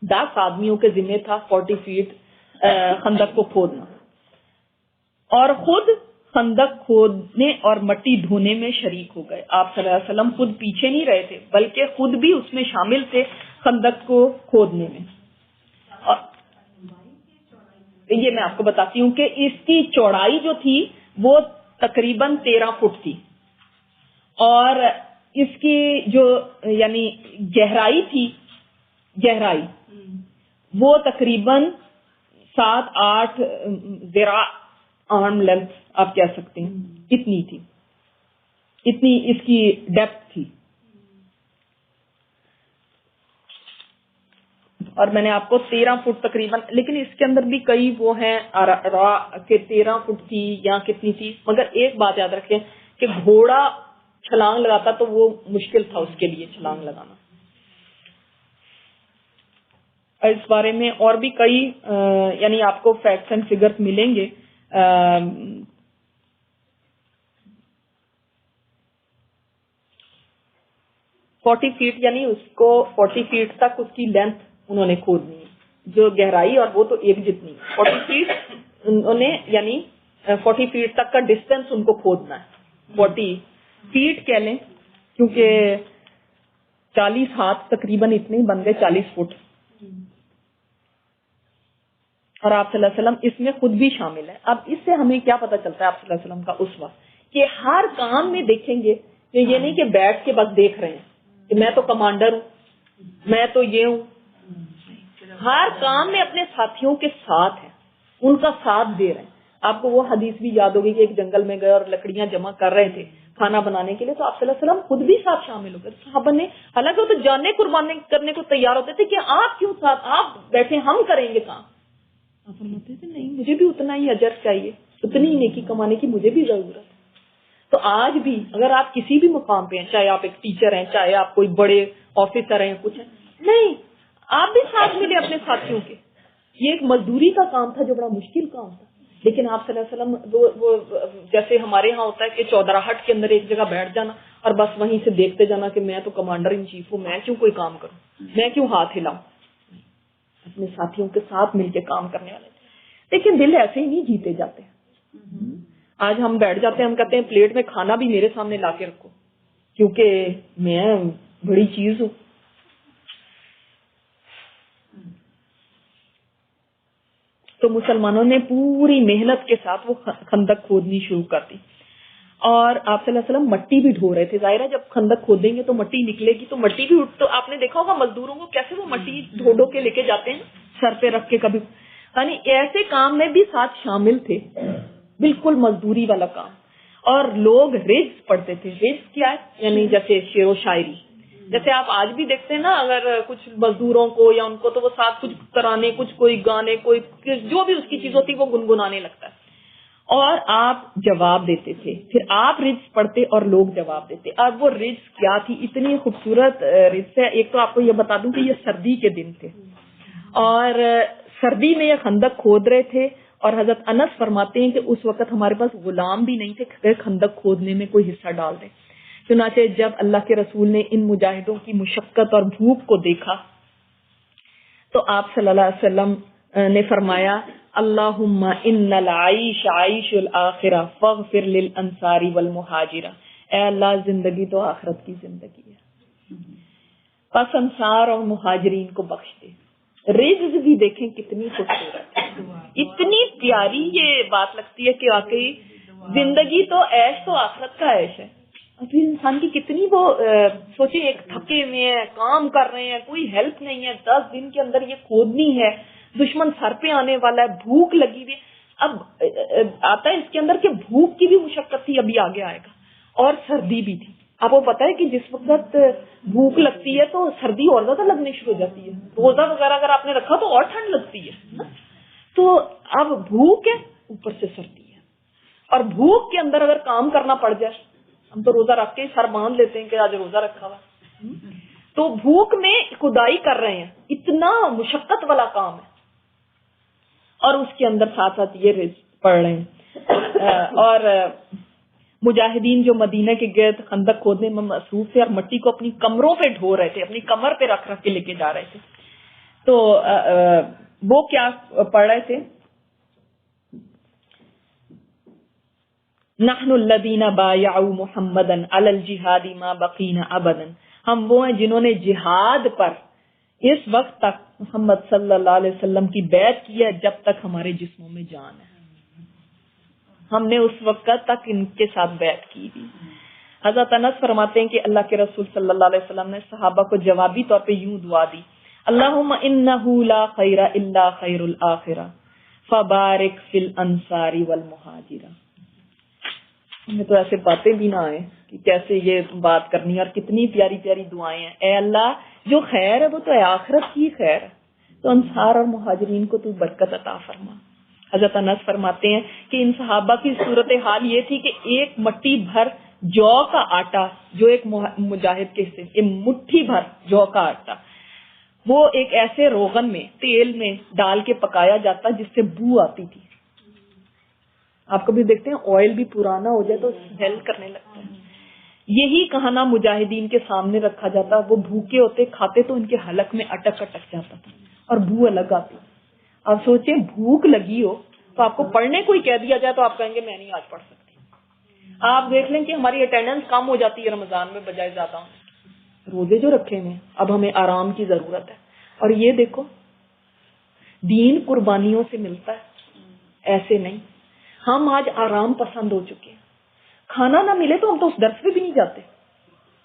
A: 10 آدمیوں کے ذمہ تھا 40 فیٹ خندق کو کھودنا. اور خود خندق کھودنے اور مٹی دھونے میں شریک ہو گئے. آپ صلی اللہ علیہ وسلم خود پیچھے نہیں رہے تھے بلکہ خود بھی اس میں شامل تھے خندق کو کھودنے میں. اور یہ میں آپ کو بتاتی ہوں کہ اس کی چوڑائی جو تھی وہ تقریباً 13 فٹ تھی، اور اس کی جو یعنی گہرائی تھی، گہرائی وہ تقریباً 7-8 ذراع آرم لینتھ آپ کہہ سکتے ہیں، اتنی تھی، اتنی اس کی ڈیپتھ تھی. اور میں نے آپ کو 13 فٹ تقریباً، لیکن اس کے اندر بھی کئی وہ ہیں کہ 13 فٹ تھی یا کتنی تھی. مگر ایک بات یاد رکھیں کہ گھوڑا چھلانگ لگاتا تو وہ مشکل تھا اس کے لیے چھلانگ لگانا. اس بارے میں اور بھی کئی یعنی آپ کو فیکٹس اینڈ فگرز ملیں گے. 40 فیٹ یعنی اس کو 40 فیٹ تک اس کی لینتھ انہوں نے کھودنی ہے، جو گہرائی اور وہ تو ایک جتنی 40 فیٹ انہوں نے یعنی 40 فیٹ تک کا ڈسٹینس ان کو کھودنا ہے. 40 فیٹ کہہ لیں کیونکہ 40 ہاتھ تقریباً اتنے بن گئے 40 فٹ. اور آپ صلی اللہ علیہ وسلم اس میں خود بھی شامل ہے. اب اس سے ہمیں کیا پتا چلتا ہے آپ صلی اللہ علیہ وسلم کا اسوہ، کہ ہر کام میں دیکھیں گے کہ یہ نہیں کہ بیٹھ کے بس دیکھ رہے ہیں کہ میں تو کمانڈر ہوں، میں تو یہ ہوں. ہر کام میں اپنے ساتھیوں کے ساتھ ہیں، ان کا ساتھ دے رہے ہیں. آپ کو وہ حدیث بھی یاد ہوگی کہ ایک جنگل میں گئے اور لکڑیاں جمع کر رہے تھے کھانا بنانے کے لیے، تو آپ صلی اللہ علیہ وسلم خود بھی ساتھ شامل ہو گئے. صحابہ نے حالانکہ وہ تو جانیں قربانی کرنے کو تیار ہوتے تھے کہ آپ کیوں ساتھ، آپ بیٹھے ہم کریں گے کام. آپ فرماتے تھے نہیں، مجھے بھی اتنا ہی اجر چاہیے، اتنی ہی نیکی کمانے کی مجھے بھی ضرورت ہے. تو آج بھی اگر آپ کسی بھی مقام پہ ہیں، چاہے آپ ایک ٹیچر ہیں، چاہے آپ کوئی بڑے آفیسر ہیں، کچھ ہیں، نہیں آپ بھی ساتھ ملے اپنے ساتھیوں کے. یہ ایک مزدوری کا کام تھا جو بڑا مشکل کام تھا، لیکن آپ صلی اللہ علیہ وسلم وہ جیسے ہمارے ہاں ہوتا ہے کہ چودراہٹ کے اندر ایک جگہ بیٹھ جانا اور بس وہیں سے دیکھتے جانا کہ میں تو کمانڈر ان چیف ہوں، میں کیوں کوئی کام کروں، میں کیوں ہاتھ ہلاؤں. اپنے ساتھیوں کے ساتھ مل کے کام کرنے والے. لیکن دل ایسے ہی نہیں جیتے جاتے. آج ہم بیٹھ جاتے ہیں، ہم کہتے ہیں پلیٹ میں کھانا بھی میرے سامنے لا کے رکھو کیونکہ میں بڑی چیز ہوں. تو مسلمانوں نے پوری محنت کے ساتھ وہ خندق کھودنی شروع کر دی. اور آپ صلی اللہ علیہ وسلم مٹی بھی ڈھو رہے تھے. ظاہر ہے جب خندق کھودیں گے تو مٹی نکلے گی، تو مٹی بھی تو آپ نے دیکھا ہوگا مزدوروں کو کیسے وہ مٹی ڈھو ڈھو کے لے کے جاتے ہیں سر پہ رکھ کے. کبھی یعنی ایسے کام میں بھی ساتھ شامل تھے، بالکل مزدوری والا کام. اور لوگ رجز پڑھتے تھے. رجز کیا ہے؟ یعنی جیسے شعر و شاعری. جیسے آپ آج بھی دیکھتے ہیں نا، اگر کچھ مزدوروں کو یا ان کو تو وہ ساتھ کچھ ترانے، کچھ کوئی گانے، کوئی جو بھی اس کی چیز ہوتی وہ گنگنانے لگتا ہے. اور آپ جواب دیتے تھے، پھر آپ رجز پڑھتے اور لوگ جواب دیتے. اب وہ رجز کیا تھی؟ اتنی خوبصورت رجز ہے. ایک تو آپ کو یہ بتا دوں کہ یہ سردی کے دن تھے اور سردی میں یہ خندق کھود رہے تھے. اور حضرت انس فرماتے ہیں کہ اس وقت ہمارے پاس غلام بھی نہیں تھے کہ خندق کھودنے میں کوئی حصہ ڈال دیں. چنانچہ جب اللہ کے رسول نے ان مجاہدوں کی مشقت اور بھوک کو دیکھا تو آپ صلی اللہ علیہ وسلم نے فرمایا اللہم ان العیش عیش الآخرہ فاغفر للانصار والمہاجرہ. اے اللہ، زندگی تو آخرت کی زندگی ہے، پس انصار اور مہاجرین کو بخش دے. رجز بھی دیکھیں کتنی خوبصورت، اتنی پیاری یہ بات لگتی ہے کہ واقعی زندگی تو عیش تو آخرت کا عیش ہے. ابھی انسان کی کتنی وہ سوچیں، ایک تھکے ہوئے ہیں، کام کر رہے ہیں، کوئی ہیلپ نہیں ہے، 10 دن کے اندر یہ کھودنی ہے، دشمن سر پہ آنے والا ہے، بھوک لگی ہوئی. اب آتا ہے اس کے اندر کہ بھوک کی بھی مشقت تھی، ابھی آگے آئے گا، اور سردی بھی تھی. آپ کو پتا ہے کہ جس وقت بھوک لگتی ہے تو سردی اور زیادہ لگنے شروع ہو جاتی ہے. روزہ وغیرہ اگر آپ نے رکھا تو اور ٹھنڈ لگتی ہے. تو اب بھوک ہے، اوپر سے سردی ہے، اور بھوک کے اندر اگر کام کرنا پڑ جائے، ہم تو روزہ رکھ کے ہی سر باندھ لیتے ہیں کہ آج روزہ رکھا ہوا. تو بھوک میں کھدائی کر رہے ہیں، اتنا مشقت والا کام ہے، اور اس کے اندر ساتھ ساتھ یہ رزق پڑھ رہے ہیں. اور مجاہدین جو مدینہ کے گرد خندق کھودنے میں مصروف تھے اور مٹی کو اپنی کمروں پہ ڈھو رہے تھے، اپنی کمر پہ رکھ رکھ کے لے کے جا رہے تھے. تو وہ کیا پڑھ رہے تھے؟ نحن الذین بایعوا محمدا علی الجہاد ما بقینا ابدا. ہم وہ ہیں جنہوں نے جہاد پر اس وقت تک محمد صلی اللہ علیہ وسلم کی بیعت کی ہے جب تک ہمارے جسموں میں جان ہے. ہم نے اس وقت تک ان کے ساتھ بیعت کی تھی. حضرت انس فرماتے ہیں کہ اللہ کے رسول صلی اللہ علیہ وسلم نے صحابہ کو جوابی طور پہ یوں دعا دی، اللہم انہ لا خیر الا خیر الآخرہ فبارک فی الانصار والمہاجرہ. ہمیں تو ایسے باتیں بھی نہ آئے کہ کیسے یہ بات کرنی ہے, اور کتنی پیاری پیاری دعائیں ہیں. اے اللہ جو خیر ہے وہ تو آخرت کی خیر ہے, تو انصار اور مہاجرین کو تو برکت عطا فرما. حضرت انس فرماتے ہیں کہ ان صحابہ کی صورتحال یہ تھی کہ ایک مٹی بھر جو کا آٹا, جو ایک مجاہد کے حصے ایک مٹھی بھر جو کا آٹا, وہ ایک ایسے روغن میں تیل میں ڈال کے پکایا جاتا جس سے بو آتی تھی. آپ کبھی دیکھتے ہیں آئل بھی پرانا ہو جائے تو اسمیل کرنے لگتا ہے. یہی کھانا مجاہدین کے سامنے رکھا جاتا, وہ بھوکے ہوتے, کھاتے تو ان کے حلق میں اٹک جاتا تھا اور بو الگ آتی. آپ سوچیں بھوک لگی ہو تو آپ کو پڑھنے کوئی کہہ دیا جائے تو آپ کہیں گے میں نہیں آج پڑھ سکتی. آپ دیکھ لیں کہ ہماری اٹینڈنس کم ہو جاتی ہے رمضان میں بجائے زیادہ ہونے. روزے جو رکھے ہوئے اب ہمیں آرام کی ضرورت ہے. اور یہ دیکھو دین قربانیوں سے ملتا ہے, ایسے نہیں. ہم آج آرام پسند ہو چکے ہیں. کھانا نہ ملے تو ہم تو اس درس پہ بھی نہیں جاتے,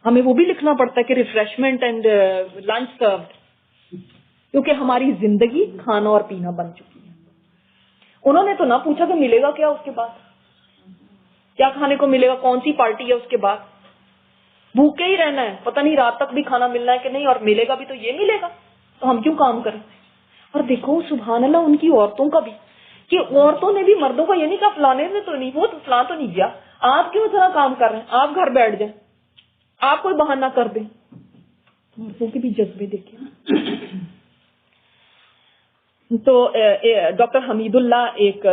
A: ہمیں وہ بھی لکھنا پڑتا ہے کہ ریفریشمنٹ اینڈ لنچ سروڈ, کیونکہ ہماری زندگی کھانا اور پینا بن چکی ہے. انہوں نے تو نہ پوچھا کہ ملے گا کیا اس کے بعد, کیا کھانے کو ملے گا, کون سی پارٹی ہے اس کے بعد. بھوکے ہی رہنا ہے, پتہ نہیں رات تک بھی کھانا ملنا ہے کہ نہیں, اور ملے گا بھی تو یہ ملے گا, تو ہم کیوں کام کریں. اور دیکھو سبحان اللہ ان کی عورتوں کا بھی, کہ عورتوں نے بھی مردوں کا یہ نہیں کہا فلانے نے تو نہیں, وہ تو فلاں تو نہیں گیا, آپ کیوں اتنا کام کر رہے ہیں, آپ گھر بیٹھ جائیں, آپ کوئی بہانہ کر دیں. عورتوں کے بھی جذبے دیکھیں. تو ڈاکٹر حمید اللہ ایک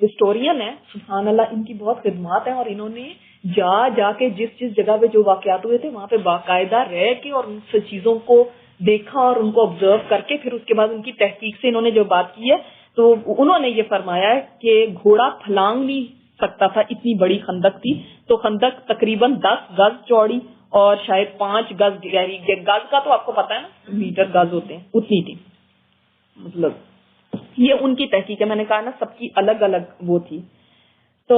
A: ہسٹورین ہے, سبحان اللہ ان کی بہت خدمات ہیں, اور انہوں نے جا کے جس جگہ پہ جو واقعات ہوئے تھے وہاں پہ باقاعدہ رہ کے اور ان سے چیزوں کو دیکھا اور ان کو آبزرو کر کے پھر اس کے بعد ان کی تحقیق سے انہوں نے جو بات کی ہے, تو انہوں نے یہ فرمایا ہے کہ گھوڑا پھلانگ نہیں سکتا تھا, اتنی بڑی خندق تھی. تو خندق تقریباً 10 گز چوڑی اور شاید 5 گز گہری, گز کا تو آپ کو پتا ہے نا میٹر گز ہوتے ہیں, اتنی تھی. مطلب یہ ان کی تحقیق ہے, میں نے کہا نا سب کی الگ الگ وہ تھی. تو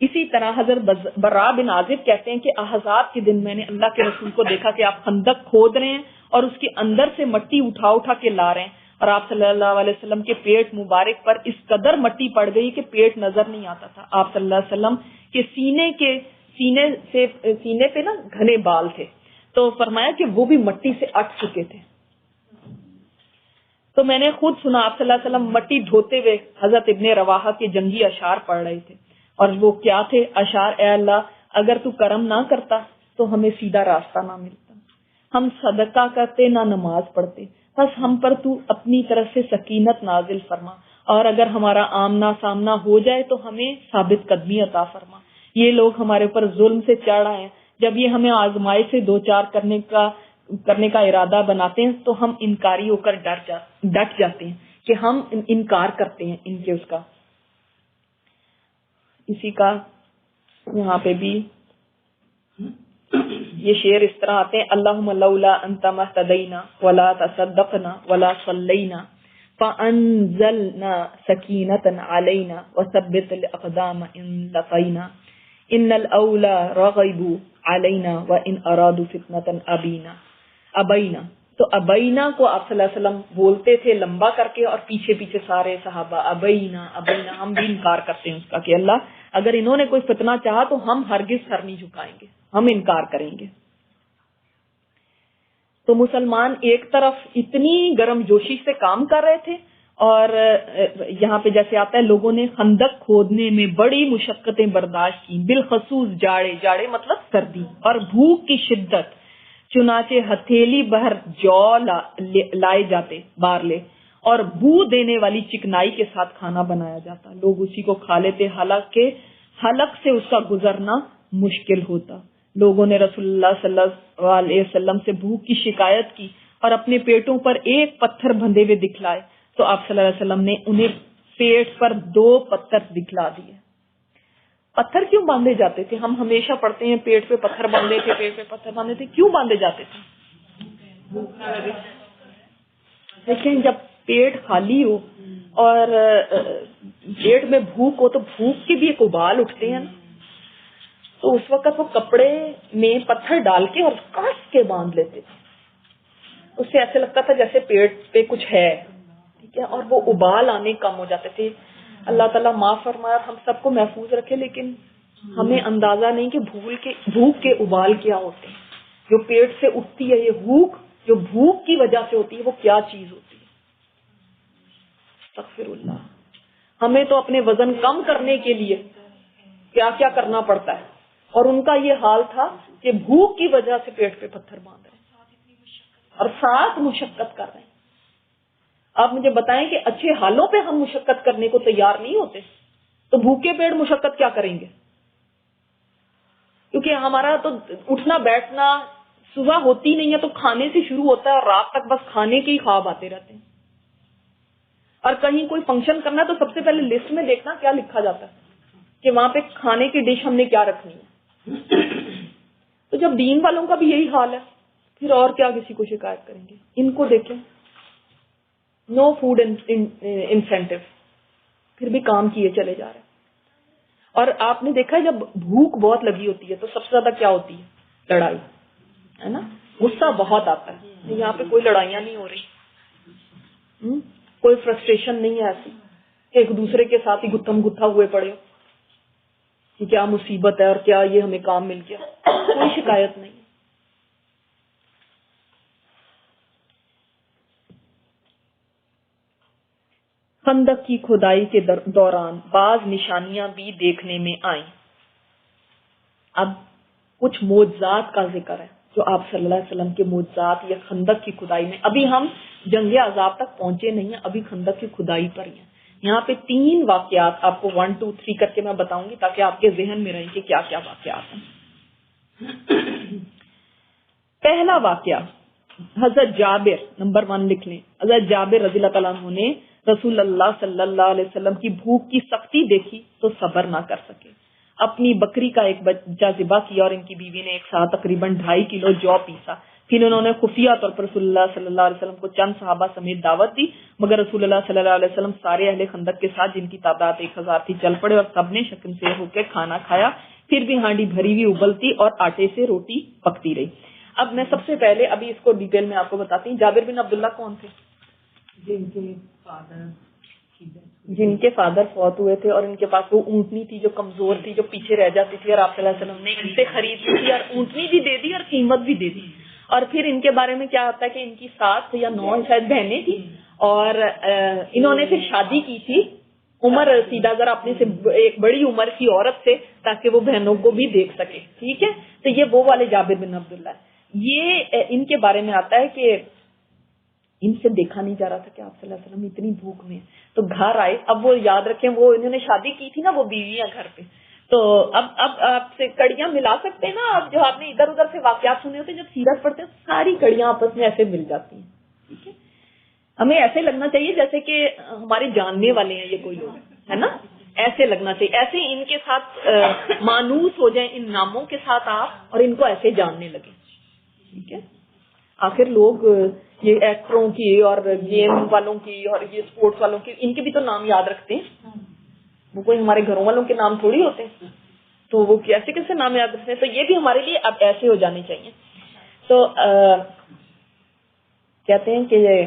A: اسی طرح حضرت برا بن عازب کہتے ہیں کہ احزاب کے دن میں نے اللہ کے رسول کو دیکھا کہ آپ خندق کھود رہے ہیں اور اس کے اندر سے مٹی اٹھا کے لا رہے ہیں, اور آپ صلی اللہ علیہ وسلم کے پیٹ مبارک پر اس قدر مٹی پڑ گئی کہ پیٹ نظر نہیں آتا تھا. آپ صلی اللہ علیہ وسلم کے سینے پہ نا گھنے بال تھے, تو فرمایا کہ وہ بھی مٹی سے اٹ چکے تھے. تو میں نے خود سنا آپ صلی اللہ علیہ وسلم مٹی ڈھوتے ہوئے حضرت ابن رواحہ کے جنگی اشعار پڑھ رہے تھے, اور وہ کیا تھے اشعار, اے اللہ اگر تو کرم نہ کرتا تو ہمیں سیدھا راستہ نہ ملتا, ہم صدقہ کرتے نہ نماز پڑھتے, بس ہم پر تو اپنی طرف سے سکینت نازل فرما, اور اگر ہمارا آمنا سامنا ہو جائے تو ہمیں ثابت قدمی عطا فرما. یہ لوگ ہمارے پر ظلم سے چڑھ آئے ہیں, جب یہ ہمیں آزمائش سے دوچار کرنے کا ارادہ بناتے ہیں تو ہم انکاری ہو کر ڈٹ جاتے ہیں کہ ہم انکار کرتے ہیں ان کے اس کا. اسی کا یہاں پہ بھی یہ شعر اس طرح آتے ہیں, اللہم لولا انت مہتدینا ولا تصدقنا ولا صلینا فانزلنا سکینتا علینا وثبت الاقدام ان لقینا ان الاولا رغبوا علینا وان ارادوا فتنة ابینا. تو ابینا کو آپ صلی اللہ علیہ وسلم بولتے تھے لمبا کر کے, اور پیچھے سارے صحابہ ابینا, ہم بھی انکار کرتے ہیں اس کا کہ اللہ اگر انہوں نے کوئی فتنہ چاہا تو ہم ہرگز سر نہیں جھکائیں گے, ہم انکار کریں گے. تو مسلمان ایک طرف اتنی گرم جوشی سے کام کر رہے تھے, اور یہاں پہ جیسے آتا ہے لوگوں نے خندق کھودنے میں بڑی مشقتیں برداشت کی, بالخصوص جاڑے مطلب سردی اور بھوک کی شدت, چنانچہ ہتھیلی بھر جو لائے جاتے بارلے, اور بو دینے والی چکنائی کے ساتھ کھانا بنایا جاتا, لوگ اسی کو کھا لیتے, حلق سے اس کا گزرنا مشکل ہوتا. لوگوں نے رسول اللہ صلی اللہ علیہ وسلم سے بھوک کی شکایت کی اور اپنے پیٹوں پر ایک پتھر بندھے ہوئے دکھلائے, تو آپ صلی اللہ علیہ وسلم نے انہیں پیٹ پر 2 پتھر دکھلا دیے. پتھر کیوں باندھے جاتے تھے؟ ہم ہمیشہ پڑھتے ہیں پیٹ پہ پتھر باندھے تھے, پیٹ پہ پتھر باندھے تھے, کیوں باندھے جاتے تھے؟ لیکن جب پیٹ خالی ہو اور پیٹ میں بھوک ہو تو بھوک کے بھی ایک ابال اٹھتے ہیں نا, تو اس وقت وہ کپڑے میں پتھر ڈال کے اور کس کے باندھ لیتے تھے, اس سے ایسے لگتا تھا جیسے پیٹ پہ کچھ ہے, ٹھیک ہے, اور وہ ابال آنے کم ہو جاتے تھے. اللہ تعالیٰ معاف فرمایا, ہم سب کو محفوظ رکھے, لیکن ہمیں اندازہ نہیں کہ بھوک کے ابال کیا ہوتے ہیں. جو پیٹ سے اٹھتی ہے یہ بھوک, جو بھوک کی وجہ سے ہوتی ہے وہ کیا چیز ہوتی ہے. استغفر اللہ. ہمیں تو اپنے وزن کم کرنے کے لیے کیا کیا کرنا پڑتا ہے, اور ان کا یہ حال تھا کہ بھوک کی وجہ سے پیٹ پہ پتھر باندھ رہے ہیں اور ساتھ مشقت کر رہے ہیں. آپ مجھے بتائیں کہ اچھے حالوں پہ ہم مشقت کرنے کو تیار نہیں ہوتے, تو بھوکے پیٹ مشقت کیا کریں گے؟ کیونکہ ہمارا تو اٹھنا بیٹھنا صبح ہوتی نہیں ہے تو کھانے سے شروع ہوتا ہے, اور رات تک بس کھانے کے ہی خواب آتے رہتے ہیں. اور کہیں کوئی فنکشن کرنا تو سب سے پہلے لسٹ میں دیکھنا کیا لکھا جاتا ہے کہ وہاں پہ کھانے کی ڈش ہم نے کیا رکھنی ہے. تو جب دین والوں کا بھی یہی حال ہے, پھر اور کیا کسی کو شکایت کریں گے. ان کو دیکھیں, نو فوڈ انسینٹیو, پھر بھی کام کیے چلے جا رہے ہیں. اور آپ نے دیکھا ہے جب بھوک بہت لگی ہوتی ہے تو سب سے زیادہ کیا ہوتی ہے؟ لڑائی, ہے نا. غصہ بہت آتا ہے. یہاں پہ کوئی لڑائیاں نہیں ہو رہی, کوئی فرسٹریشن نہیں ہے ایسی کہ ایک دوسرے کے ساتھ ہی گتھم گتھا ہوئے پڑے کہ کیا مصیبت ہے اور کیا یہ ہمیں کام مل گیا. کوئی شکایت نہیں. خندق کی کھدائی کے دوران بعض نشانیاں بھی دیکھنے میں آئیں. اب کچھ معجزات کا ذکر ہے جو آپ صلی اللہ علیہ وسلم کے معجزات یا خندق کی کھدائی میں. ابھی ہم جنگ عذاب تک پہنچے نہیں ہیں, ابھی خندق کی کھدائی پر ہی ہیں. یہاں پہ 3 واقعات آپ کو 1 2 3 کر کے میں بتاؤں گی تاکہ آپ کے ذہن میں رہیں کہ کیا کیا واقعات ہیں. پہلا واقعہ حضرت جابر, نمبر 1 لکھ لیں. حضرت جابر رضی اللہ تعالیٰ عنہ نے رسول اللہ صلی اللہ علیہ وسلم کی بھوک کی سختی دیکھی تو صبر نہ کر سکے. اپنی بکری کا ایک بچہ ذبح کیا اور ان کی بیوی نے ایک ساتھ تقریباً 2.5 کلو جو پیسا. پھر انہوں نے خفیہ طور پر رسول اللہ صلی اللہ علیہ وسلم کو چند صحابہ سمیت دعوت دی, مگر رسول اللہ صلی اللہ علیہ وسلم سارے اہل خندق کے ساتھ, جن کی تعداد 1000 تھی, چل پڑے اور سب نے شکم سے ہو کے کھانا کھایا. پھر بھی ہانڈی بھری ہوئی ابلتی اور آٹے سے روٹی پکتی رہی. اب میں سب سے پہلے ابھی اس کو ڈیٹیل میں آپ کو بتاتی ہوں. جابر بن عبداللہ کون تھے؟ جن کے فادر فوت ہوئے تھے, اور ان کے پاس وہ اونٹنی تھی جو کمزور تھی, جو پیچھے رہ جاتی تھی, اور آپ صلی اللہ علیہ وسلم نے ان سے خرید لی تھی اور اونٹنی بھی دے دی اور قیمت بھی دے دی. اور پھر ان کے بارے میں کیا ہوتا ہے کہ ان کی 7 یا 9 شاید بہنیں تھیں, اور انہوں نے پھر شادی کی تھی عمر رسیدہ ذرا اپنے سے ایک بڑی عمر کی عورت سے, تاکہ وہ بہنوں کو بھی دیکھ سکے. ٹھیک ہے, تو یہ وہ والے جابر بن عبداللہ ہے. یہ ان کے بارے میں آتا ہے کہ ان سے دیکھا نہیں جا رہا تھا کہ آپ صلی اللہ علیہ وسلم اتنی بھوک میں, تو گھر آئے. اب وہ یاد رکھیں, وہ انہوں نے شادی کی تھی نا, وہ بیویاں گھر پہ, تو اب آپ سے کڑیاں ملا سکتے ہیں نا. اب جو آپ نے ادھر ادھر سے واقعات سنے ہوتے ہیں, جب سیرت پڑھتے ہیں ساری کڑیاں آپس میں ایسے مل جاتی ہیں. ٹھیک ہے, ہمیں ایسے لگنا چاہیے جیسے کہ ہمارے جاننے والے ہیں یہ کوئی لوگ, ہے نا. ایسے لگنا چاہیے, ایسے ان کے ساتھ مانوس ہو جائیں ان ناموں کے ساتھ آپ, اور ان کو ایسے جاننے لگے. ٹھیک ہے, آخر لوگ یہ ایکٹروں کی اور گیم والوں کی اور یہ اسپورٹس والوں کی, ان کے بھی تو نام یاد رکھتے ہیں. وہ کوئی ہمارے گھروں والوں کے نام تھوڑی ہوتے ہیں, تو وہ کیسے کیسے نام یاد رکھتے ہیں. تو یہ بھی ہمارے لیے اب ایسے ہو جانے چاہیے. تو کہتے ہیں کہ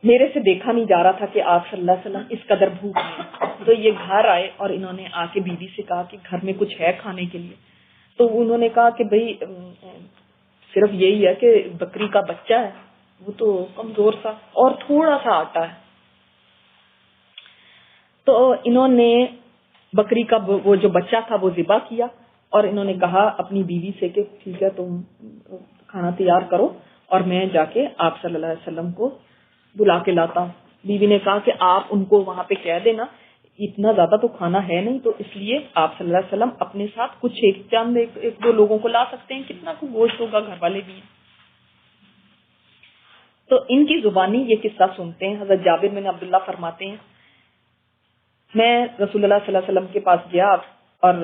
A: میرے سے دیکھا نہیں جا رہا تھا کہ آپ صلی اللہ علیہ وسلم اس قدر بھوک ہیں. تو یہ گھر آئے اور انہوں نے آ کے بیوی سے کہا کہ گھر میں کچھ ہے کھانے کے لیے. تو انہوں نے کہا کہ بھئی صرف یہی ہے کہ بکری کا بچہ ہے, وہ تو کمزور سا, اور تھوڑا سا آٹا ہے. تو انہوں نے بکری کا وہ جو بچہ تھا وہ ذبح کیا, اور انہوں نے کہا اپنی بیوی سے کہ ٹھیک ہے تم کھانا تیار کرو اور میں جا کے آپ صلی اللہ علیہ وسلم کو بلا کے لاتا ہوں. بیوی نے کہا کہ آپ ان کو وہاں پہ کہہ دینا اتنا زیادہ تو کھانا ہے نہیں, تو اس لیے آپ صلی اللہ علیہ وسلم اپنے ساتھ کچھ ایک دو لوگوں کو لا سکتے ہیں, کتنا کو گوشت ہوگا, گھر والے بھی ہیں. تو ان کی زبانی یہ قصہ سنتے ہیں. حضرت جابر بن عبداللہ فرماتے ہیں میں رسول اللہ صلی اللہ علیہ وسلم کے پاس گیا اور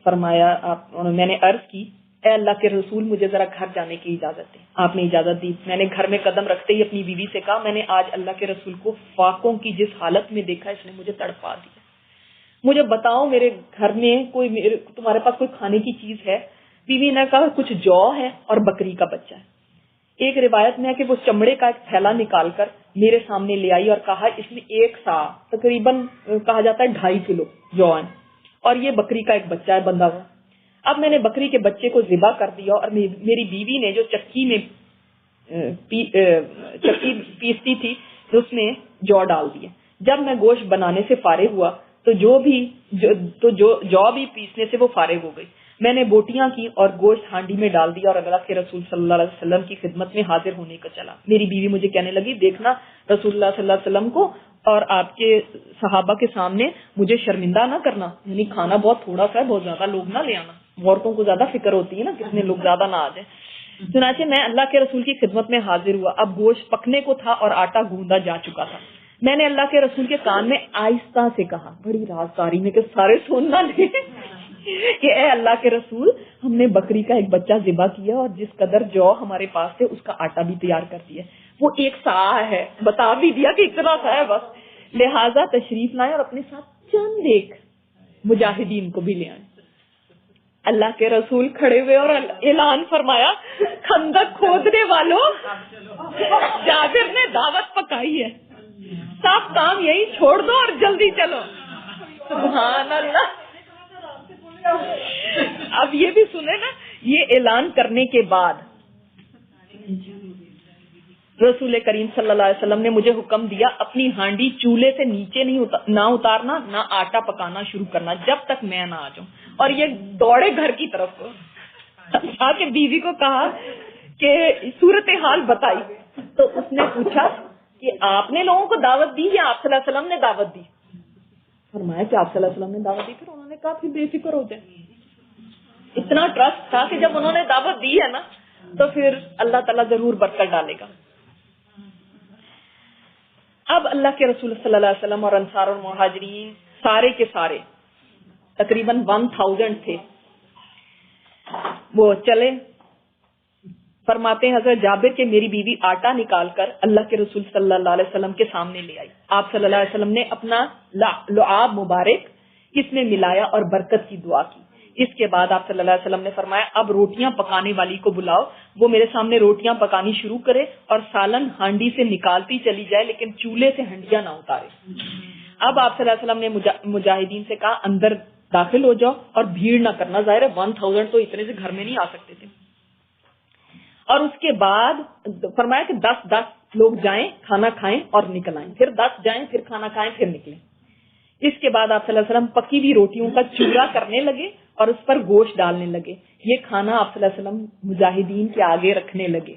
A: فرمایا, میں نے عرض کی اے اللہ کے رسول مجھے ذرا گھر جانے کی اجازت ہے. آپ نے اجازت دی. میں نے گھر میں قدم رکھتے ہی اپنی بیوی سے کہا میں نے آج اللہ کے رسول کو فاقوں کی جس حالت میں دیکھا اس نے مجھے تڑپا دیا. مجھے بتاؤ میرے گھر میں تمہارے پاس کوئی کھانے کی چیز ہے؟ بیوی نے کہا کچھ جو ہے اور بکری کا بچہ ہے. ایک روایت میں ہے کہ وہ چمڑے کا ایک تھیلا نکال کر میرے سامنے لے آئی اور کہا اس میں ایک سا تقریباً کہا جاتا ہے 2.5 کلو جوان، اور یہ بکری کا ایک بچہ ہے بندھا ہوا۔ اب میں نے بکری کے بچے کو ذبح کر دیا اور میری بیوی نے جو چکی میں چکی پیستی تھی اس میں جو ڈال دیا۔ جب میں گوشت بنانے سے فارغ ہوا تو جو بھی پیسنے سے وہ فارغ ہو گئی۔ میں نے بوٹیاں کی اور گوشت ہانڈی میں ڈال دیا اور اللہ کے رسول صلی اللہ علیہ وسلم کی خدمت میں حاضر ہونے کا چلا۔ میری بیوی مجھے کہنے لگی دیکھنا رسول اللہ صلی اللہ علیہ وسلم کو اور آپ کے صحابہ کے سامنے مجھے شرمندہ نہ کرنا، یعنی کھانا بہت تھوڑا سا ہے، بہت زیادہ لوگ نہ لے آنا، عورتوں کو زیادہ فکر ہوتی ہے نا کتنے لوگ زیادہ نہ آ جائیں۔ چنانچہ میں اللہ کے رسول کی خدمت میں حاضر ہوا۔ اب گوشت پکنے کو تھا اور آٹا گوندا جا چکا تھا۔ میں نے اللہ کے رسول کے کان میں آہستہ سے کہا، بڑی رازداری میں کہ سارے سن نہ لیں، کہ اے اللہ کے رسول، ہم نے بکری کا ایک بچہ ذبح کیا اور جس قدر جو ہمارے پاس تھے اس کا آٹا بھی تیار کر دیا، وہ ایک سا ہے، بتا بھی دیا کہ اتنا سا ہے بس، لہٰذا تشریف لائیں اور اپنے ساتھ چند ایک مجاہدین کو بھی لے آئیں۔ اللہ کے رسول کھڑے ہوئے اور اعلان فرمایا، خندق کھودنے والوں، جابر نے دعوت پکائی ہے، سب کام یہی چھوڑ دو اور جلدی چلو۔ سبحان اللہ۔ اب یہ بھی سنیں نا، یہ اعلان کرنے کے بعد رسول کریم صلی اللہ علیہ وسلم نے مجھے حکم دیا اپنی ہانڈی چولہے سے نیچے نہ اتارنا، نہ آٹا پکانا شروع کرنا جب تک میں نہ آ جاؤں، اور یہ دوڑے گھر کی طرف کو۔ آ کے بیوی کو کہا کہ صورتحال بتائی، تو اس نے پوچھا کہ آپ نے لوگوں کو دعوت دی یا آپ صلی اللہ علیہ وسلم نے دعوت دی؟ فرمایا کہ آپ صلی اللہ علیہ وسلم نے دعوت دی۔ پھر انہوں نے کہا پھر بے فکر ہو جائے۔ اتنا ٹرسٹ تھا کہ جب انہوں نے دعوت دی ہے نا تو پھر اللہ تعالیٰ ضرور برکت ڈالے گا۔ اب اللہ کے رسول صلی اللہ علیہ وسلم اور انصار اور مہاجرین سارے کے سارے تقریباً 1000 تھے، وہ چلے۔ فرماتے ہیں حضرت جابر کہ میری بیوی آٹا نکال کر اللہ کے رسول صلی اللہ علیہ وسلم کے سامنے لے آئی۔ آپ صلی اللہ علیہ وسلم نے اپنا لعاب مبارک اس میں ملایا اور برکت کی دعا کی۔ اس کے بعد آپ صلی اللہ علیہ وسلم نے فرمایا اب روٹیاں پکانے والی کو بلاؤ، وہ میرے سامنے روٹیاں پکانی شروع کرے اور سالن ہانڈی سے نکالتی چلی جائے لیکن چولہے سے ہنڈیاں نہ اتارے۔ اب آپ صلی اللہ علیہ وسلم نے مجاہدین سے کہا اندر داخل ہو جاؤ اور بھیڑ نہ کرنا، ظاہر ہے 1000 تو اتنے سے گھر میں نہیں آ سکتے تھے۔ اور اس کے بعد فرمایا کہ 10 لوگ جائیں کھانا کھائیں اور نکل آئیں، پھر 10 جائیں پھر کھانا کھائیں پھر نکلیں۔ اس کے بعد آپ صلی اللہ علیہ وسلم پکی ہوئی روٹیوں کا چورا کرنے لگے اور اس پر گوشت ڈالنے لگے۔ یہ کھانا آپ صلی اللہ علیہ وسلم مجاہدین کے آگے رکھنے لگے۔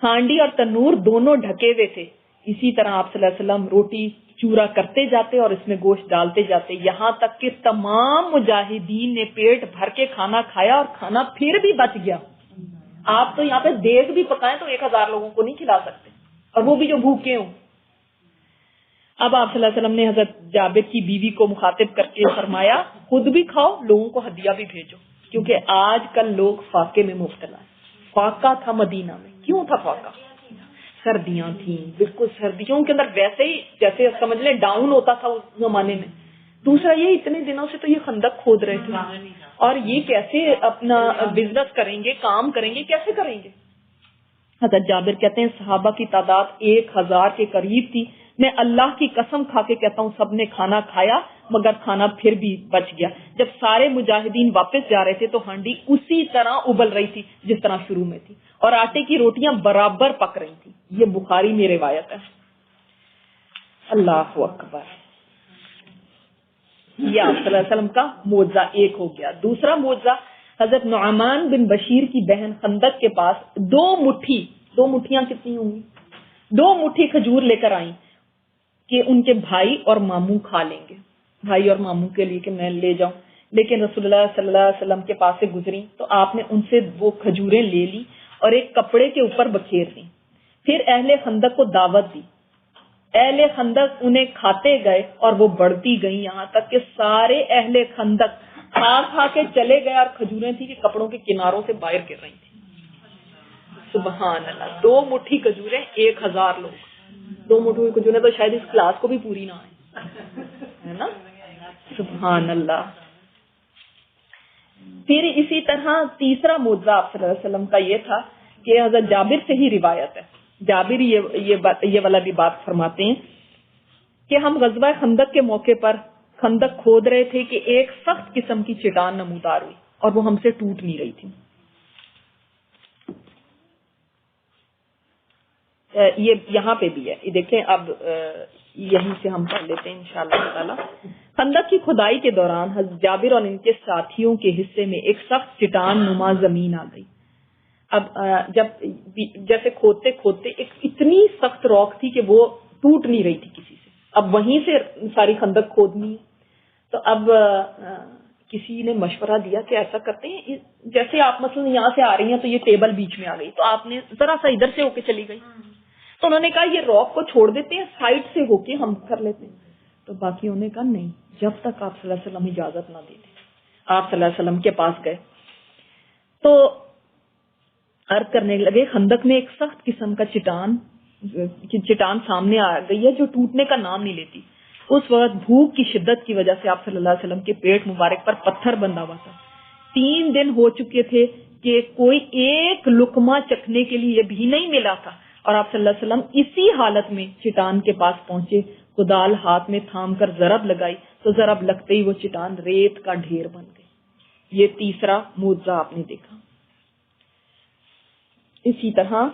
A: ہانڈی اور تنور دونوں ڈھکے ہوئے تھے۔ اسی طرح آپ صلی اللہ علیہ وسلم روٹی چورا کرتے جاتے اور اس میں گوشت ڈالتے جاتے، یہاں تک کہ تمام مجاہدین نے پیٹ بھر کے کھانا کھایا اور کھانا پھر بھی بچ گیا۔ آپ تو یہاں پہ دیگ بھی پکائیں تو 1000 لوگوں کو نہیں کھلا سکتے، اور وہ بھی جو بھوکے ہوں۔ اب آپ صلی اللہ علیہ وسلم نے حضرت جابر کی بیوی کو مخاطب کر کے فرمایا خود بھی کھاؤ، لوگوں کو ہدیہ بھی بھیجو، کیونکہ آج کل لوگ فاقے میں مبتلا ہیں۔ فاقہ تھا مدینہ میں، کیوں تھا فاقہ؟ سردیاں تھیں، بالکل سردیوں کے اندر ویسے ہی جیسے سمجھ لیں ڈاؤن ہوتا تھا اس زمانے میں۔ دوسرا یہ اتنے دنوں سے تو یہ خندق کھود رہے تھے، اور یہ کیسے اپنا بزنس کریں گے، کام کریں گے، کیسے کریں گے؟ حضرت جابر کہتے ہیں صحابہ کی تعداد 1000 کے قریب تھی، میں اللہ کی قسم کھا کے کہتا ہوں سب نے کھانا کھایا مگر کھانا پھر بھی بچ گیا۔ جب سارے مجاہدین واپس جا رہے تھے تو ہانڈی اسی طرح ابل رہی تھی جس طرح شروع میں تھی، اور آٹے کی روٹیاں برابر پک رہی تھی۔ یہ بخاری میں روایت ہے۔ اللہ اکبر۔ یہ آپ صلی اللہ علیہ وسلم کا معجزہ ایک ہو گیا۔ دوسرا معجزہ، حضرت نعمان بن بشیر کی بہن خندق کے پاس 2 مٹھیاں کتنی ہوں گی، 2 مٹھی کھجور لے کر آئیں کہ ان کے بھائی اور ماموں کھا لیں گے، بھائی اور ماموں کے لیے کہ میں لے جاؤں۔ لیکن رسول اللہ صلی اللہ علیہ وسلم کے پاس سے گزری تو آپ نے ان سے وہ کھجوریں لے لی اور ایک کپڑے کے اوپر بکھیر دی، پھر اہل خندق کو دعوت دی۔ اہل خندق انہیں کھاتے گئے اور وہ بڑھتی گئیں یہاں تک کہ سارے اہل خندق کھا کے چلے گئے، اور کھجوریں تھی کہ کپڑوں کے کناروں سے باہر گر رہی تھی۔ سبحان اللہ، 2 مٹھی کھجوریں 1000 لوگ، 2 مٹھی کھجوریں تو شاید اس کلاس کو بھی پوری نہ آئے، ہے نا؟ سبحان اللہ۔ پھر اسی طرح تیسرا معجزہ آپ صلی اللہ علیہ وسلم کا یہ تھا کہ حضرت جابر سے ہی روایت ہے، جابر یہ والا بھی بات فرماتے ہیں کہ ہم غزوہ خندق کے موقع پر خندق کھود رہے تھے کہ ایک سخت قسم کی چٹان نمودار ہوئی اور وہ ہم سے ٹوٹ نہیں رہی تھی. یہ یہاں پہ بھی ہے, یہ دیکھیں. اب یہیں سے ہم پڑھ لیتے ہیں انشاءاللہ تعالی. خندق کی کھدائی کے دوران حضرت جابر اور ان کے ساتھیوں کے حصے میں ایک سخت چٹان نما زمین آ گئی. اب جب جیسے کھودتے کھودتے ایک اتنی سخت راک تھی کہ وہ ٹوٹ نہیں رہی تھی کسی سے. اب وہیں سے ساری خندق کھودنی ہے. تو اب کسی نے مشورہ دیا کہ ایسا کرتے ہیں, جیسے آپ مثلا یہاں سے آ رہی ہیں تو یہ ٹیبل بیچ میں آ گئی, تو آپ نے ذرا سا ادھر سے ہو کے چلی گئی. تو انہوں نے کہا یہ راک کو چھوڑ دیتے ہیں, سائڈ سے ہو کے ہم کر لیتے ہیں. تو باقیوں نے کہا نہیں, جب تک آپ صلی اللہ علیہ وسلم اجازت نہ دیتے. آپ صلی اللہ علیہ وسلم کے پاس گئے تو عرض کرنے لگے خندق میں ایک سخت قسم کا چٹان سامنے آ گئی ہے جو ٹوٹنے کا نام نہیں لیتی. اس وقت بھوک کی شدت کی وجہ سے آپ صلی اللہ علیہ وسلم کے پیٹ مبارک پر پتھر بندھا ہوا تھا. 3 دن ہو چکے تھے کہ کوئی ایک لقمہ چکھنے کے لیے بھی نہیں ملا تھا, اور آپ صلی اللہ علیہ وسلم اسی حالت میں چٹان کے پاس پہنچے. کدال ہاتھ میں تھام کر ضرب لگائی تو ضرب لگتے ہی وہ چٹان ریت کا ڈھیر بن گئی. یہ تیسرا معجزہ آپ نے دیکھا. اسی طرح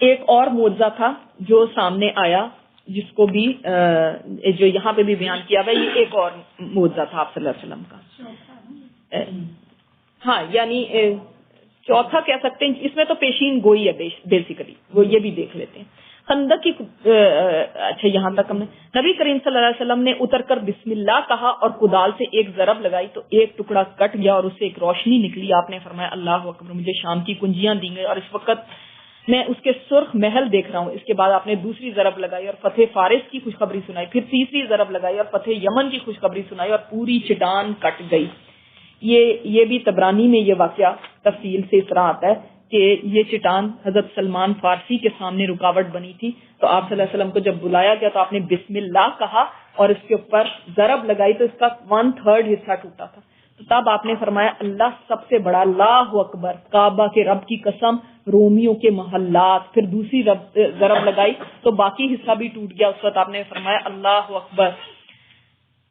A: ایک اور معجزہ تھا جو سامنے آیا, جس کو بھی جو یہاں پہ بھی بیان کیا ہوا, یہ ایک اور معجزہ تھا آپ صلی اللہ علیہ وسلم کا. ہاں یعنی چوتھا کہہ سکتے ہیں, اس میں تو پیشین گوئی ہے بیسیکلی, وہ یہ بھی دیکھ لیتے ہیں. خندق کی اچھا یہاں تک ہم نے نبی کریم صلی اللہ علیہ وسلم نے اتر کر بسم اللہ کہا اور کدال سے ایک ضرب لگائی تو ایک ٹکڑا کٹ گیا اور اس سے ایک روشنی نکلی. آپ نے فرمایا اللہ اکبر, مجھے شام کی کنجیاں دی گئی اور اس وقت میں اس کے سرخ محل دیکھ رہا ہوں. اس کے بعد آپ نے دوسری ضرب لگائی اور فتح فارس کی خوشخبری سنائی. پھر تیسری ضرب لگائی اور فتح یمن کی خوشخبری سنائی اور پوری چٹان کٹ گئی. یہ بھی طبرانی میں یہ واقعہ تفصیل سے اس طرح آتا ہے کہ یہ چٹان حضرت سلمان فارسی کے سامنے رکاوٹ بنی تھی. تو آپ صلی اللہ علیہ وسلم کو جب بلایا گیا تو آپ نے بسم اللہ کہا اور اس کے اوپر ضرب لگائی تو اس کا 1/3 حصہ ٹوٹا تھا. تو تب آپ نے فرمایا اللہ سب سے بڑا, اللہ اکبر, کعبہ کے رب کی قسم, رومیوں کے محلات. پھر دوسری ضرب لگائی تو باقی حصہ بھی ٹوٹ گیا. اس وقت آپ نے فرمایا اللہ اکبر,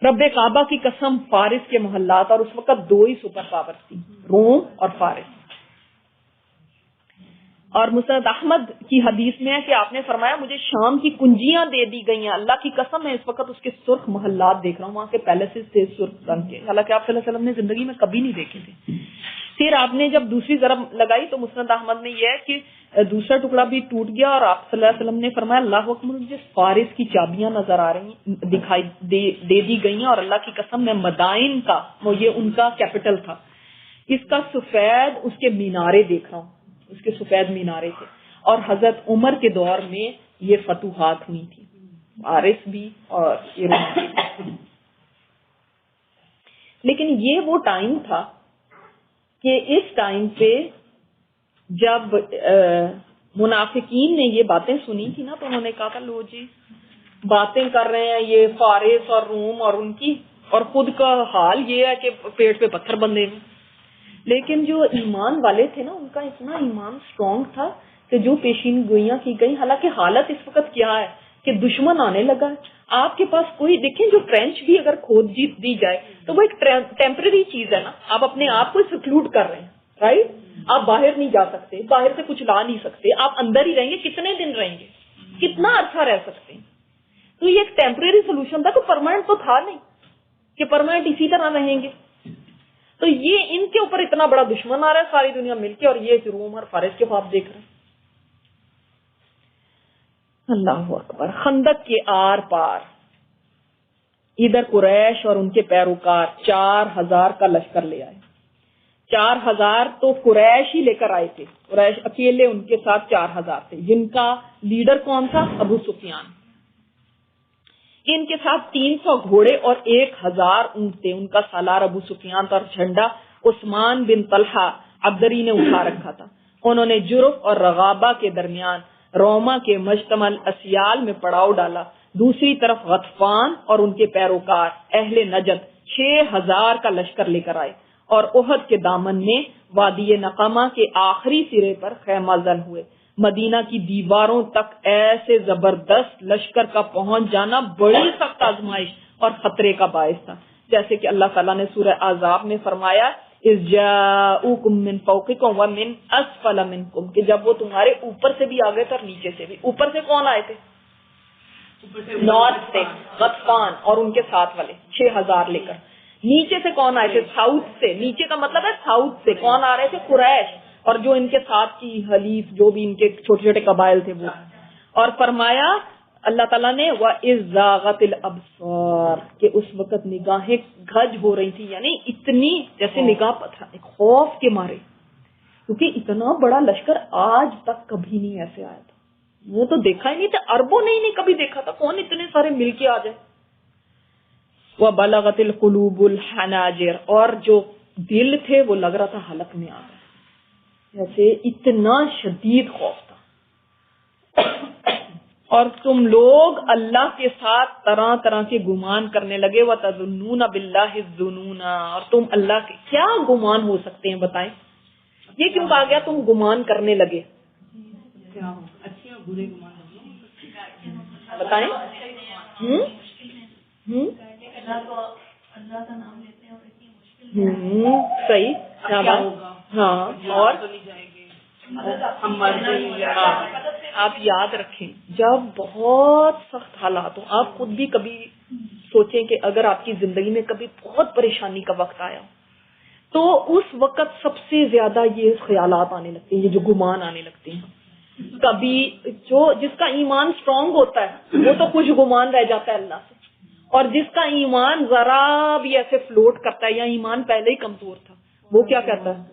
A: رب کعبہ کی قسم, فارس کے محلات. اور اس وقت 2 ہی سپر پاور تھی, روم اور فارس. اور مسند احمد کی حدیث میں ہے کہ آپ نے فرمایا مجھے شام کی کنجیاں دے دی گئی ہیں, اللہ کی قسم میں اس وقت اس کے سرخ محلات دیکھ رہا ہوں, وہاں کے پیلسز تھے سرخ رنگ کے, حالانکہ آپ صلی اللہ علیہ وسلم نے زندگی میں کبھی نہیں دیکھے تھے. پھر آپ نے جب دوسری ضرب لگائی تو مسند احمد میں یہ ہے کہ دوسرا ٹکڑا بھی ٹوٹ گیا اور آپ صلی اللہ علیہ وسلم نے فرمایا اللہ اکبر, مجھے فارس کی چابیاں نظر آ رہی ہیں, دکھائی دے دی گئی ہیں, اور اللہ کی قسم میں مدائن کا, وہ یہ ان کا کیپٹل تھا, اس کا سفید اس کے مینارے دیکھ رہا ہوں, اس کے سفید مینارے تھے. اور حضرت عمر کے دور میں یہ فتوحات ہوئی تھی, فارس بھی اور ایران بھی. لیکن یہ وہ ٹائم تھا کہ اس ٹائم پہ جب منافقین نے یہ باتیں سنی تھی نا, تو انہوں نے کہا تھا لو جی باتیں کر رہے ہیں یہ فارس اور روم اور ان کی, اور خود کا حال یہ ہے کہ پیٹ پہ پتھر بندھے ہیں. لیکن جو ایمان والے تھے نا, ان کا اتنا ایمان اسٹرانگ تھا کہ جو پیشین گوئیاں کی گئی. حالانکہ حالت اس وقت کیا ہے کہ دشمن آنے لگا ہے, آپ کے پاس کوئی, دیکھیں جو ٹرینچ بھی اگر کھود دی جائے تو وہ ایک ٹیمپرری چیز ہے نا, آپ اپنے آپ کو سیکلوڈ کر رہے ہیں, رائٹ. آپ باہر نہیں جا سکتے, باہر سے کچھ لا نہیں سکتے, آپ اندر ہی رہیں گے. کتنے دن رہیں گے, کتنا عرصہ رہ سکتے ہیں. تو یہ ایک ٹیمپرری سولوشن تھا, تو پرماننٹ تو تھا نہیں کہ پرماننٹ اسی طرح رہیں گے. تو یہ ان کے اوپر اتنا بڑا دشمن آ رہا ہے ساری دنیا مل کے, اور یہ روم اور فارس کے خواب دیکھ رہے ہیں. اللہ اکبر. خندق کے آر پار ادھر قریش اور ان کے پیروکار 4000 کا لشکر لے آئے. 4000 تو قریش ہی لے کر آئے تھے, قریش اکیلے, ان کے ساتھ 4000 تھے, جن کا لیڈر کون تھا, ابو سفیان. ان کے ساتھ 300 گھوڑے اور 1000 اونٹ تھے. ان کا سالار ابو سفیان تھا, اور جھنڈا عثمان بن طلحہ عبدری نے اٹھا رکھا تھا. انہوں نے جرف اور رغابہ کے درمیان روما کے مجتمع اسیال میں پڑاؤ ڈالا. دوسری طرف غطفان اور ان کے پیروکار اہل نجد 6000 کا لشکر لے کر آئے, اور احد کے دامن میں وادی نقمہ کے آخری سرے پر خیمہ زن ہوئے. مدینہ کی دیواروں تک ایسے زبردست لشکر کا پہنچ جانا بڑی سخت آزمائش اور خطرے کا باعث تھا، جیسے کہ اللہ تعالیٰ نے سورہ احزاب میں فرمایا اذ جاءوکم من فوقکم ومن اسفل منکم، کہ جب وہ تمہارے اوپر سے بھی آگے تھے اور نیچے سے بھی۔ اوپر سے کون آئے تھے؟ نارتھ سے غطفان اور ان کے ساتھ والے 6000 لے کر۔ نیچے سے کون آئے تھے؟ ساؤتھ سے۔ نیچے کا مطلب ہے ساؤتھ سے کون آ رہے تھے؟ قریش اور جو ان کے ساتھ کی حلیف، جو بھی ان کے چھوٹے چھوٹے قبائل تھے وہ۔ اور فرمایا اللہ تعالیٰ نے وَإِذْ زَاغَتِ الْأَبْصَارُ، کہ اس وقت نگاہیں گھج ہو رہی تھی، یعنی اتنی جیسے نگاہ پتھر خوف کے مارے، کیونکہ اتنا بڑا لشکر آج تک کبھی نہیں ایسے آیا تھا۔ وہ تو دیکھا ہی نہیں تھا، اربوں نے ہی نہیں کبھی دیکھا تھا، کون اتنے سارے مل کے آ جائے۔ وَبَلَغَتِ الْقُلُوبُ الْحَنَاجِرَ، اور جو دل تھے وہ لگ رہا تھا حلق میں آ گئے، جیسے اتنا شدید خوف تھا۔ اور تم لوگ اللہ کے ساتھ طرح طرح کے گمان کرنے لگے، وَتَظُنُّونَ بِاللَّهِ الظُّنُونَ، اور تم اللہ کے کیا گمان ہو سکتے ہیں بتائیں؟ یہ کیوں کہا گیا تم گمان کرنے لگے؟
B: اچھے اور برے گمان
A: بتائیں۔
B: اللہ کا نام لیتے ہیں اور اتنی مشکل
A: صحیح، ہاں، اور
B: ہم مر جائیں گے۔
A: آپ یاد رکھیں جب بہت سخت حالات ہوں، آپ خود بھی کبھی سوچیں کہ اگر آپ کی زندگی میں کبھی بہت پریشانی کا وقت آیا تو اس وقت سب سے زیادہ یہ خیالات آنے لگتے ہیں، یہ جو گمان آنے لگتے ہیں۔ کبھی جس کا ایمان اسٹرانگ ہوتا ہے وہ تو کچھ گمان رہ جاتا ہے اللہ سے، اور جس کا ایمان ذرا بھی ایسے فلوٹ کرتا ہے یا ایمان پہلے ہی کمزور تھا وہ کیا کہتا ہے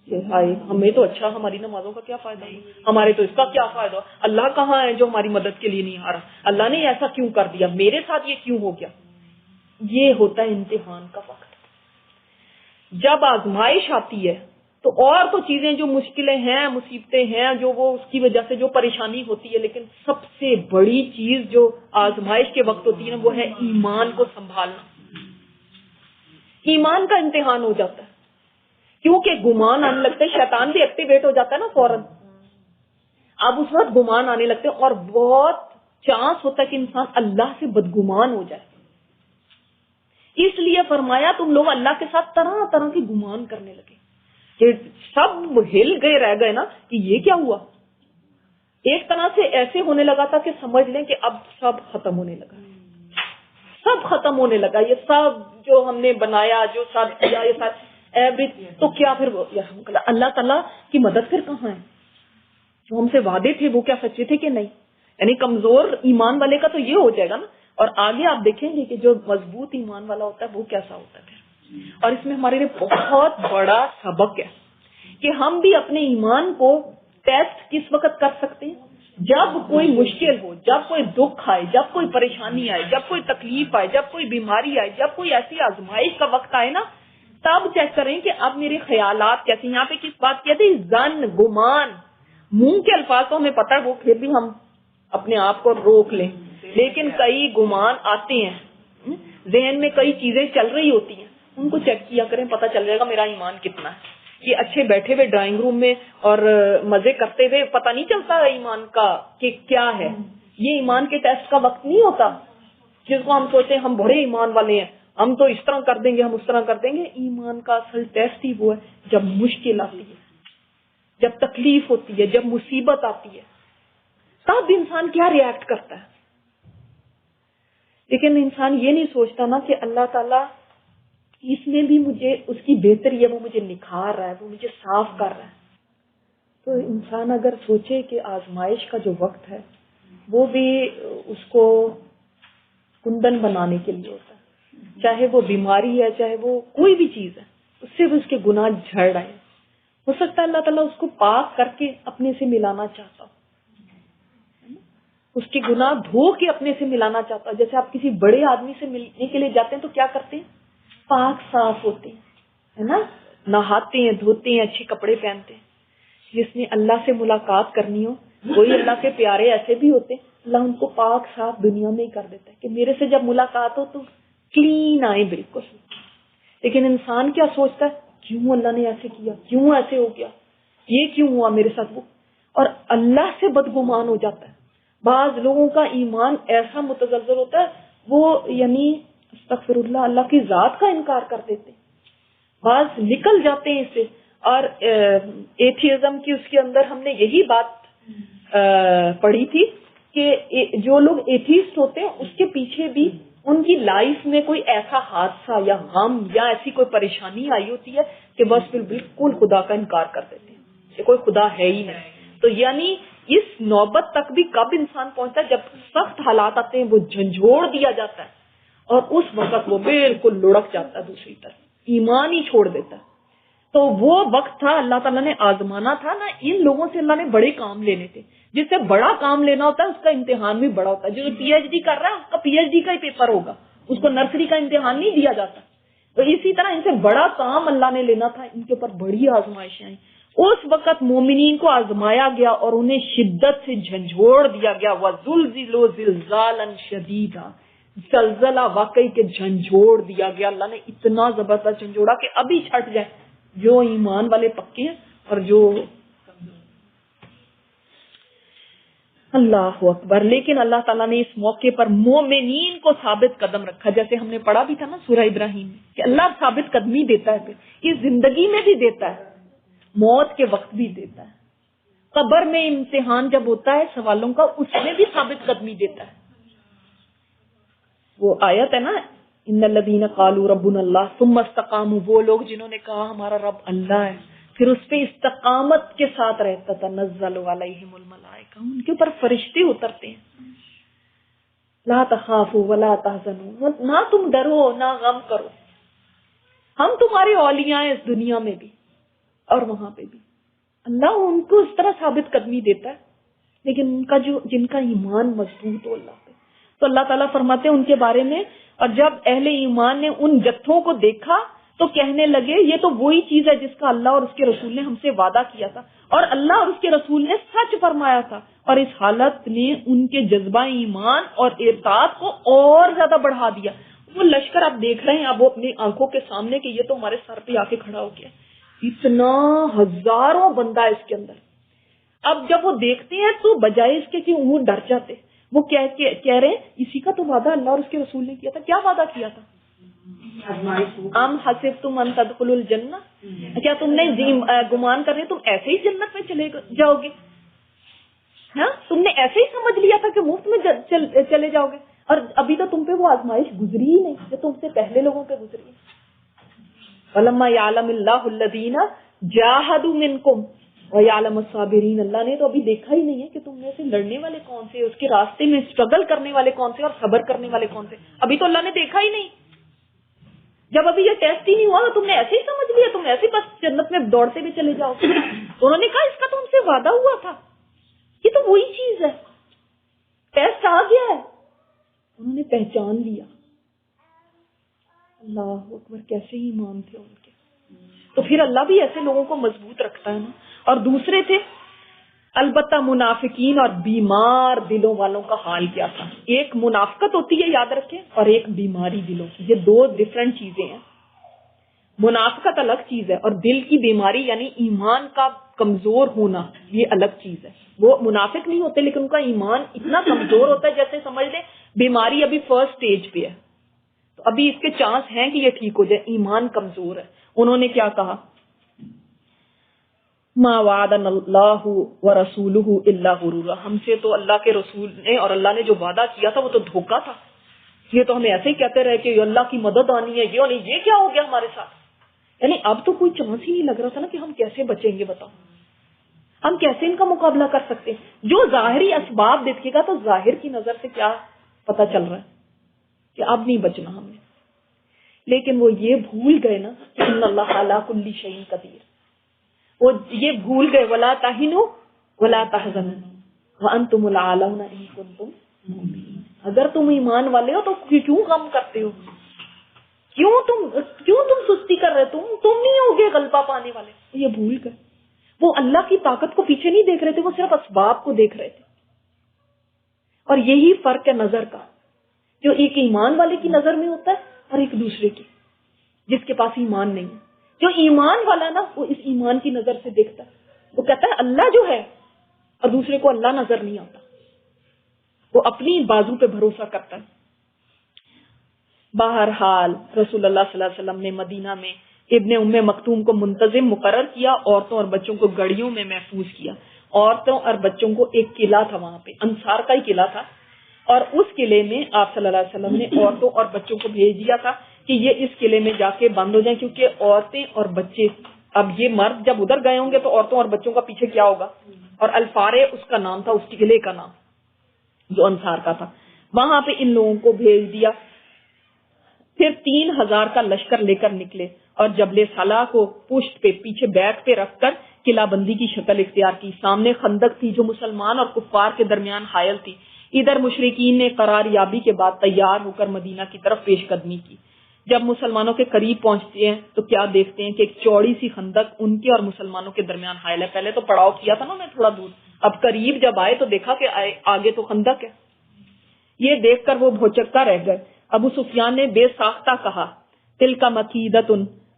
A: کہ ہائے ہمیں تو اچھا ہماری نمازوں کا کیا فائدہ ہوا، ہمارے تو اس کا کیا فائدہ ہوا، اللہ کہاں ہے جو ہماری مدد کے لیے نہیں آ رہا، اللہ نے ایسا کیوں کر دیا، میرے ساتھ یہ کیوں ہو گیا۔ یہ ہوتا ہے امتحان کا وقت۔ جب آزمائش آتی ہے تو اور تو چیزیں جو مشکلیں ہیں، مصیبتیں ہیں، جو وہ اس کی وجہ سے جو پریشانی ہوتی ہے، لیکن سب سے بڑی چیز جو آزمائش کے وقت ہوتی ہے وہ ہے ایمان کو سنبھالنا۔ ایمان کا امتحان ہو جاتا ہے کیونکہ گمان آنے لگتے ہیں، شیطان بھی ایکٹیویٹ ہو جاتا ہے نا فوراً۔ اب اس وقت گمان آنے لگتے ہیں اور بہت چانس ہوتا ہے کہ انسان اللہ سے بدگمان ہو جائے۔ اس لیے فرمایا تم لوگ اللہ کے ساتھ طرح طرح کے گمان کرنے لگے کہ سب ہل گئے، رہ گئے نا کہ یہ کیا ہوا۔ ایک طرح سے ایسے ہونے لگا تھا کہ سمجھ لیں کہ اب سب ختم ہونے لگا، سب ختم ہونے لگا، یہ سب جو ہم نے بنایا، جو سب کیا، یہ سب تو کیا پھر اللہ تعالیٰ کی مدد پھر کہاں ہے؟ جو ہم سے وعدے تھے وہ کیا سچے تھے کہ نہیں؟ یعنی کمزور ایمان والے کا تو یہ ہو جائے گا نا۔ اور آگے آپ دیکھیں گے کہ جو مضبوط ایمان والا ہوتا ہے وہ کیسا ہوتا ہے پھر۔ اور اس میں ہمارے لیے بہت بڑا سبق ہے کہ ہم بھی اپنے ایمان کو ٹیسٹ کس وقت کر سکتے ہیں؟ جب کوئی مشکل ہو، جب کوئی دکھ آئے، جب کوئی پریشانی آئے، جب کوئی تکلیف آئے، جب کوئی بیماری آئے، جب کوئی ایسی آزمائش کا وقت آئے نا، تب چیک کریں کہ اب میرے خیالات کیسے۔ یہاں پہ کس بات کہتے ہیں؟ ظن، گمان۔ منہ کے الفاظ تو ہمیں پتہ ہے، وہ پھر بھی ہم اپنے آپ کو روک لیں، لیکن کئی گمان آتے ہیں، ذہن میں کئی چیزیں چل رہی ہوتی ہیں، ان کو چیک کیا کریں، پتہ چل جائے گا میرا ایمان کتنا ہے۔ یہ اچھے بیٹھے ہوئے ڈرائنگ روم میں اور مزے کرتے ہوئے پتہ نہیں چلتا ایمان کا کہ کیا ہے۔ یہ ایمان کے ٹیسٹ کا وقت نہیں ہوتا جس کو ہم سوچتے ہیں ہم بڑے ایمان والے ہیں، ہم تو اس طرح کر دیں گے، ہم اس طرح کر دیں گے۔ ایمان کا اصل ٹیسٹ ہی وہ ہے جب مشکل آتی ہے، جب تکلیف ہوتی ہے، جب مصیبت آتی ہے، تب انسان کیا ری ایکٹ کرتا ہے۔ لیکن انسان یہ نہیں سوچتا نا کہ اللہ تعالیٰ اس میں بھی مجھے اس کی بہتری ہے، وہ مجھے نکھار رہا ہے، وہ مجھے صاف کر رہا ہے۔ تو انسان اگر سوچے کہ آزمائش کا جو وقت ہے وہ بھی اس کو کندن بنانے کے لیے ہوتا ہے، چاہے وہ بیماری ہے، چاہے وہ کوئی بھی چیز ہے، اس سے بھی اس کے گناہ جھڑ رہے، ہو سکتا ہے اللہ تعالیٰ اس کو پاک کر کے اپنے سے ملانا چاہتا ہو، اس کے گناہ دھو کے اپنے سے ملانا چاہتا ہے۔ جیسے آپ کسی بڑے آدمی سے ملنے کے لیے جاتے ہیں تو کیا کرتے ہیں؟ پاک صاف ہوتے ہیں، ہے نا، نہاتے ہیں، دھوتے ہیں، اچھے کپڑے پہنتے ہیں۔ جس نے اللہ سے ملاقات کرنی ہو، کوئی اللہ کے پیارے ایسے بھی ہوتے ہیں، اللہ ان کو پاک صاف دنیا میں ہی کر دیتا ہے کہ میرے سے جب ملاقات ہو تو کلین آئے بالکل۔ لیکن انسان کیا سوچتا ہے؟ کیوں اللہ نے ایسے کیا، کیوں ایسے ہو گیا، یہ کیوں ہوا میرے ساتھ؟ وہ اور اللہ سے بدگمان ہو جاتا ہے. بعض لوگوں کا ایمان ایسا متزلزل ہوتا ہے وہ یعنی استغفر اللہ اللہ کی ذات کا انکار کر دیتے ہیں. بعض نکل جاتے ہیں اس سے. اور ایتھیزم کی اس کے اندر ہم نے یہی بات پڑھی تھی کہ جو لوگ ایتھیسٹ ہوتے ہیں اس کے پیچھے بھی ان کی لائف میں کوئی ایسا حادثہ یا غم یا ایسی کوئی پریشانی آئی ہوتی ہے کہ بس پھر بالکل خدا کا انکار کر دیتے ہیں کہ کوئی خدا ہے ہی نہیں. تو یعنی اس نوبت تک بھی کب انسان پہنچتا ہے جب سخت حالات آتے ہیں, وہ جھنجھوڑ دیا جاتا ہے اور اس وقت وہ بالکل لڑک جاتا ہے دوسری طرف, ایمان ہی چھوڑ دیتا ہے. تو وہ وقت تھا اللہ تعالیٰ نے آزمانا تھا نا. ان لوگوں سے اللہ نے بڑے کام لینے تھے. جس سے بڑا کام لینا ہوتا ہے اس کا امتحان بھی بڑا ہوتا ہے. جو پی ایچ ڈی کر رہا ہے اس کا پی ایچ ڈی کا ہی پیپر ہوگا, اس کو نرسری کا امتحان نہیں دیا جاتا. تو اسی طرح ان سے بڑا کام اللہ نے لینا تھا, ان کے اوپر بڑی آزمائشیں آئیں. اس وقت مومنین کو آزمایا گیا اور انہیں شدت سے جھنجھوڑ دیا گیا. وَزُلْزِلُوا زِلْزَالًا شَدِيدًا, زلزلہ واقعی کے جھنجھوڑ دیا گیا. اللہ نے اتنا زبردست جھنجھوڑا کہ ابھی چھٹ جائے جو ایمان والے پکے ہیں اور جو اللہ اکبر. لیکن اللہ تعالیٰ نے اس موقع پر مومنین کو ثابت قدم رکھا, جیسے ہم نے پڑھا بھی تھا نا سورہ ابراہیم میں کہ اللہ ثابت قدمی دیتا ہے, پھر اس زندگی میں بھی دیتا ہے, موت کے وقت بھی دیتا ہے, قبر میں امتحان جب ہوتا ہے سوالوں کا اس میں بھی ثابت قدمی دیتا ہے. وہ آیت ہے نا ان الذین قالوا ربنا اللہ ثم استقاموا, وہ لوگ جنہوں نے کہا ہمارا رب اللہ ہے پھر اس پہ استقامت کے ساتھ رہتا تھا. تنزل علیہم الملائکہ, ان کے اوپر فرشتے اترتے ہیں. لا تخافوا ولا تحزنوا, نہ تم ڈرو نہ غم کرو, ہم تمہارے اولیاء ہیں اس دنیا میں بھی اور وہاں پہ بھی. اللہ ان کو اس طرح ثابت قدمی دیتا ہے. لیکن ان کا جن کا ایمان مضبوط ہو اللہ پہ, تو اللہ تعالیٰ فرماتے ہیں ان کے بارے میں, اور جب اہل ایمان نے ان جتھوں کو دیکھا تو کہنے لگے یہ تو وہی چیز ہے جس کا اللہ اور اس کے رسول نے ہم سے وعدہ کیا تھا, اور اللہ اور اس کے رسول نے سچ فرمایا تھا. اور اس حالت نے ان کے جذبہ ایمان اور اطاعت کو اور زیادہ بڑھا دیا. وہ لشکر آپ دیکھ رہے ہیں اب وہ اپنی آنکھوں کے سامنے کہ یہ تو ہمارے سر پہ آ کے کھڑا ہو گیا, اتنا ہزاروں بندہ اس کے اندر. اب جب وہ دیکھتے ہیں تو بجائے اس کے کہ وہ ڈر جاتے, وہ کہہ رہے ہیں اسی کا تو وعدہ اللہ اور اس کے رسول نے کیا تھا. کیا وعدہ کیا تھا؟ ام حسبتم ان تدخلوا الجنہ, کیا تم نے گمان کر رہے تم ایسے ہی جنت میں چلے جاؤ گے؟ ہاں, تم نے ایسے ہی سمجھ لیا تھا کہ مفت میں چلے جاؤ گے, اور ابھی تو تم پہ وہ آزمائش گزری ہی نہیں جو تم سے پہلے لوگوں پہ گزری ہے. وَلَمَّا يَعْلَمِ اللَّهُ الَّذِينَ جَاهَدُوا مِنْكُمْ وَيَعْلَمُ الصَّابِرِينَ, اللہ نے تو ابھی دیکھا ہی نہیں ہے کہ تم میں سے لڑنے والے کون سے, اس کے راستے میں اسٹرگل کرنے والے کون سے اور صبر کرنے والے کون سے. ابھی تو اللہ نے دیکھا ہی نہیں. جب ابھی یہ ٹیسٹ ہی نہیں ہوا تو تم نے ایسے ہی سمجھ لیا تم ایسے ہی بس جنت میں دوڑتے ہوئے چلے جاؤ. انہوں نے کہا اس کا تو ہم سے وعدہ ہوا تھا, یہ تو وہی چیز ہے, ٹیسٹ آ گیا ہے. انہوں نے پہچان لیا. اللہ اکبر, کیسے ایمان تھے ان کے. تو پھر اللہ بھی ایسے لوگوں کو مضبوط رکھتا ہے نا. اور دوسرے تھے البتہ منافقین اور بیمار دلوں والوں کا حال کیا تھا. ایک منافقت ہوتی ہے یاد رکھیں, اور ایک بیماری دلوں کی, یہ دو ڈفرنٹ چیزیں ہیں. منافقت الگ چیز ہے اور دل کی بیماری یعنی ایمان کا کمزور ہونا یہ الگ چیز ہے. وہ منافق نہیں ہوتے لیکن ان کا ایمان اتنا کمزور ہوتا ہے, جیسے سمجھ لیں بیماری ابھی فرسٹ سٹیج پہ ہے تو ابھی اس کے چانس ہیں کہ یہ ٹھیک ہو جائے, ایمان کمزور ہے. انہوں نے کیا کہا, ما وعدنا اللہ ورسولہ الا غرورا, ہم سے تو اللہ کے رسول نے اور اللہ نے جو وعدہ کیا تھا وہ تو دھوکا تھا. یہ تو ہمیں ایسے ہی کہتے رہے کہ اللہ کی مدد آنی ہے, یہ نہیں, یہ کیا ہو گیا ہمارے ساتھ. یعنی اب تو کوئی چانس ہی نہیں لگ رہا تھا نا کہ ہم کیسے بچیں گے, بتاؤ ہم کیسے ان کا مقابلہ کر سکتے ہیں. جو ظاہری اسباب دیکھے گا تو ظاہر کی نظر سے کیا پتا چل رہا ہے کہ اب نہیں بچنا ہم نے. لیکن وہ یہ بھول گئے نا کہ ان اللہ علی کل شیء قدیر, وہ یہ بھول گئے ولا تہنوا ولا تحزنوا وانتم الاعلون ان کنتم مؤمنین. اگر تم ایمان والے ہو تو کیوں غم کرتے ہو, کیوں تم سستی کر رہے, تم نہیں ہوگے غلبہ پانے والے. یہ بھول گئے, وہ اللہ کی طاقت کو پیچھے نہیں دیکھ رہے تھے, وہ صرف اسباب کو دیکھ رہے تھے. اور یہی فرق ہے نظر کا, جو ایک ایمان والے کی نظر میں ہوتا ہے اور ایک دوسرے کی جس کے پاس ایمان نہیں ہے. جو ایمان والا نا وہ اس ایمان کی نظر سے دیکھتا ہے, وہ کہتا ہے اللہ جو ہے اور دوسرے کو اللہ نظر نہیں آتا، وہ اپنی بازو پہ بھروسہ کرتا ہے۔ بہرحال رسول اللہ صلی اللہ علیہ وسلم نے مدینہ میں ابن ام مکتوم کو منتظم مقرر کیا، عورتوں اور بچوں کو گڑیوں میں محفوظ کیا۔ عورتوں اور بچوں کو ایک قلعہ تھا وہاں پہ، انصار کا ہی قلعہ تھا، اور اس قلعے میں آپ صلی اللہ علیہ وسلم نے عورتوں اور بچوں کو بھیج دیا تھا کہ یہ اس قلعے میں جا کے بند ہو جائیں، کیونکہ عورتیں اور بچے، اب یہ مرد جب ادھر گئے ہوں گے تو عورتوں اور بچوں کا پیچھے کیا ہوگا، اور الفارے اس کا نام تھا، اس قلعے کا نام جو انصار کا تھا، وہاں پہ ان لوگوں کو بھیج دیا۔ پھر 3000 کا لشکر لے کر نکلے اور جبل صلاح کو پشت پہ پیچھے بیک پہ رکھ کر قلعہ بندی کی شکل اختیار کی۔ سامنے خندق تھی جو مسلمان اور کفار کے درمیان حائل تھی، ادھر مشرکین نے قرار یابی کے بعد تیار ہو کر مدینہ کی طرف پیش قدمی کی۔ جب مسلمانوں کے قریب پہنچتے ہیں تو کیا دیکھتے ہیں کہ ایک چوڑی سی خندق ان کے اور مسلمانوں کے درمیان حائل ہے۔ پہلے تو پڑاؤ کیا تھا نا انہیں تھوڑا دور، اب قریب جب آئے تو دیکھا کہ آگے تو خندق ہے۔ یہ دیکھ کر وہ بھوچکا رہ گئے۔ ابو سفیان نے بے ساختہ کہا، تلک مکیدۃ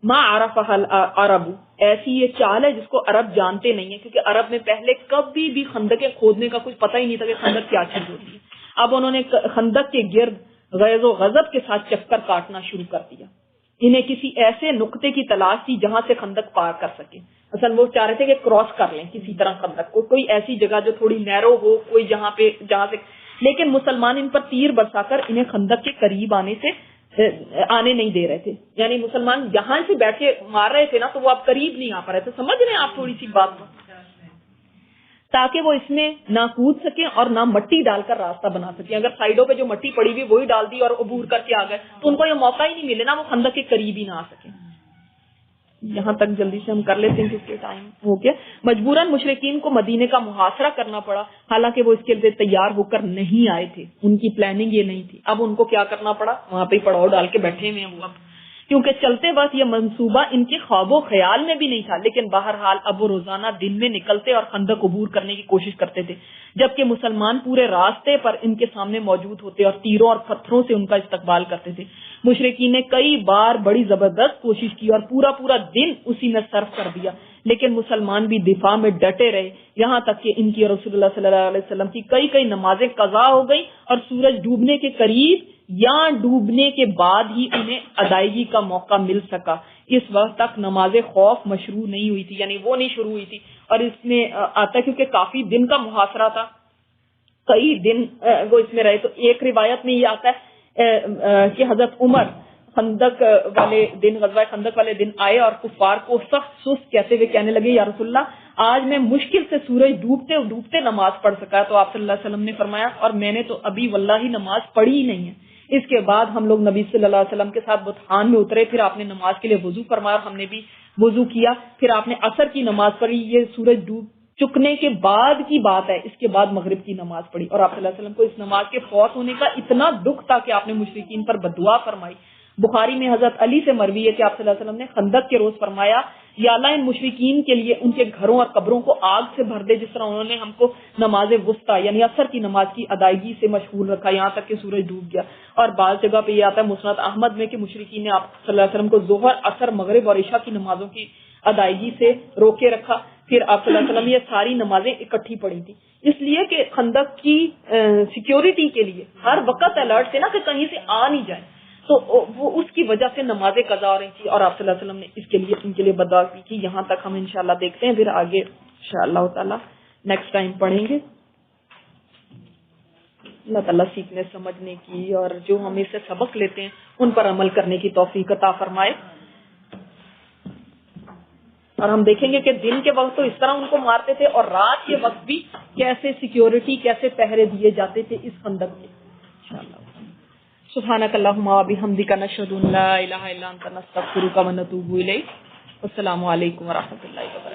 A: ما عرفها العرب، ایسی یہ چال ہے جس کو عرب جانتے نہیں ہیں، کیونکہ عرب میں پہلے کبھی بھی خندقیں کھودنے کا کچھ پتہ ہی نہیں تھا کہ خندق کیا چیز ہوتی ہے۔ اب انہوں نے خندق کے گرد غیظ و غضب کے ساتھ چکر کاٹنا شروع کر دیا۔ انہیں کسی ایسے نقطے کی تلاش تھی جہاں سے خندق پار کر سکے، اصل وہ چاہ رہے تھے کہ کراس کر لیں کسی طرح خندق کو، کوئی ایسی جگہ جو تھوڑی نیرو ہو، کوئی جہاں سے، لیکن مسلمان ان پر تیر برسا کر انہیں خندق کے قریب آنے نہیں دے رہے تھے۔ یعنی مسلمان یہاں سے بیٹھ کے مار رہے تھے نا، تو وہ اب قریب نہیں آ پا رہے تھے۔ سمجھ رہے ہیں آپ تھوڑی سی بات کو، تاکہ وہ اس میں نہ کود سکیں اور نہ مٹی ڈال کر راستہ بنا سکیں۔ اگر سائڈوں پہ جو مٹی پڑی ہوئی وہی ڈال دی اور عبور کر کے آ گئے تو ان کو یہ موقع ہی نہیں ملے نا، وہ خندق کے قریب ہی نہ آ سکیں۔ یہاں تک جلدی سے ہم کر لیتے ہیں کیونکہ ٹائم ہو گیا۔ مجبوراً مشرکین کو مدینے کا محاصرہ کرنا پڑا، حالانکہ وہ اس کے لیے تیار ہو کر نہیں آئے تھے، ان کی پلاننگ یہ نہیں تھی۔ اب ان کو کیا کرنا پڑا، وہاں پہ پڑاؤ ڈال کے بیٹھے ہوئے ہیں وہ، اب کیونکہ چلتے وقت یہ منصوبہ ان کے خواب و خیال میں بھی نہیں تھا، لیکن بہرحال اب وہ روزانہ دن میں نکلتے اور خندق عبور کرنے کی کوشش کرتے تھے، جبکہ مسلمان پورے راستے پر ان کے سامنے موجود ہوتے اور تیروں اور پتھروں سے ان کا استقبال کرتے تھے۔ مشرکین نے کئی بار بڑی زبردست کوشش کی اور پورا دن اسی میں صرف کر دیا، لیکن مسلمان بھی دفاع میں ڈٹے رہے، یہاں تک کہ ان کی رسول اللہ صلی اللہ علیہ وسلم کی کئی نمازیں قضا ہو گئی اور سورج ڈوبنے کے قریب یا ڈوبنے کے بعد ہی انہیں ادائیگی کا موقع مل سکا۔ اس وقت تک نماز خوف مشروع نہیں ہوئی تھی، یعنی وہ نہیں شروع ہوئی تھی، اور اس میں آتا ہے کیونکہ کافی دن کا محاصرہ تھا، کئی دن وہ اس میں رہے۔ تو ایک روایت میں یہ آتا ہے کہ حضرت عمر خندق والے دن، غزوہ خندق والے دن آئے اور کفار کو سخت سست کہتے ہوئے کہنے لگے، یا رسول اللہ آج میں مشکل سے سورج ڈوبتے نماز پڑھ سکا۔ تو آپ صلی اللہ علیہ وسلم نے فرمایا، اور میں نے تو ابھی واللہ نماز پڑھی ہی نہیں ہے۔ اس کے بعد ہم لوگ نبی صلی اللہ علیہ وسلم کے ساتھ بطحان میں اترے، پھر آپ نے نماز کے لیے وضو فرمایا اور ہم نے بھی وضو کیا، پھر آپ نے عصر کی نماز پڑھی، یہ سورج ڈوب چکنے کے بعد کی بات ہے، اس کے بعد مغرب کی نماز پڑھی، اور آپ صلی اللہ علیہ وسلم کو اس نماز کے فوت ہونے کا اتنا دکھ تھا کہ آپ نے مشرکین پر بددعا فرمائی۔ بخاری میں حضرت علی سے مروی ہے کہ آپ صلی اللہ علیہ وسلم نے خندق کے روز فرمایا، یا اللہ ان مشرکین کے لیے ان کے گھروں اور قبروں کو آگ سے بھر دے، جس طرح انہوں نے ہم کو نماز وسطی یعنی عصر کی نماز کی ادائیگی سے مشغول رکھا یہاں تک کہ سورج ڈوب گیا۔ اور بعض جگہ پہ یہ آتا ہے مسند احمد میں کہ مشرکین نے آپ صلی اللہ علیہ وسلم کو ظہر، عصر، مغرب اور عشاء کی نمازوں کی ادائیگی سے روکے رکھا۔ پھر آپ صلی اللہ علیہ وسلم یہ ساری نمازیں اکٹھی پڑھی تھی، اس لیے کہ خندق کی سیکیورٹی کے لیے ہر وقت الرٹ تھے نا کہ کہیں سے آ نہیں جائے، تو وہ اس کی وجہ سے نمازیں قضا ہو رہی تھی، اور آپ صلی اللہ علیہ وسلم نے اس کے لیے ان کے لیے بددعا کی تھی۔ یہاں تک ہم انشاءاللہ دیکھتے ہیں، پھر آگے انشاءاللہ تعالی نیکسٹ ٹائم پڑھیں گے۔ اللہ تعالیٰ سیکھنے سمجھنے کی اور جو ہم اس سے سبق لیتے ہیں ان پر عمل کرنے کی توفیق عطا فرمائے۔ اور ہم دیکھیں گے کہ دن کے وقت تو اس طرح ان کو مارتے تھے، اور رات کے وقت بھی کیسے سیکیورٹی، کیسے پہرے دیے جاتے تھے اس خندق کے۔ انشاءاللہ سبحانک اللہم و بحمدک، نشہد ان لا الہ الا انت، نستغفرک و نتوب الیک۔ السلام علیکم و رحمۃ اللہ وبرکاتہ۔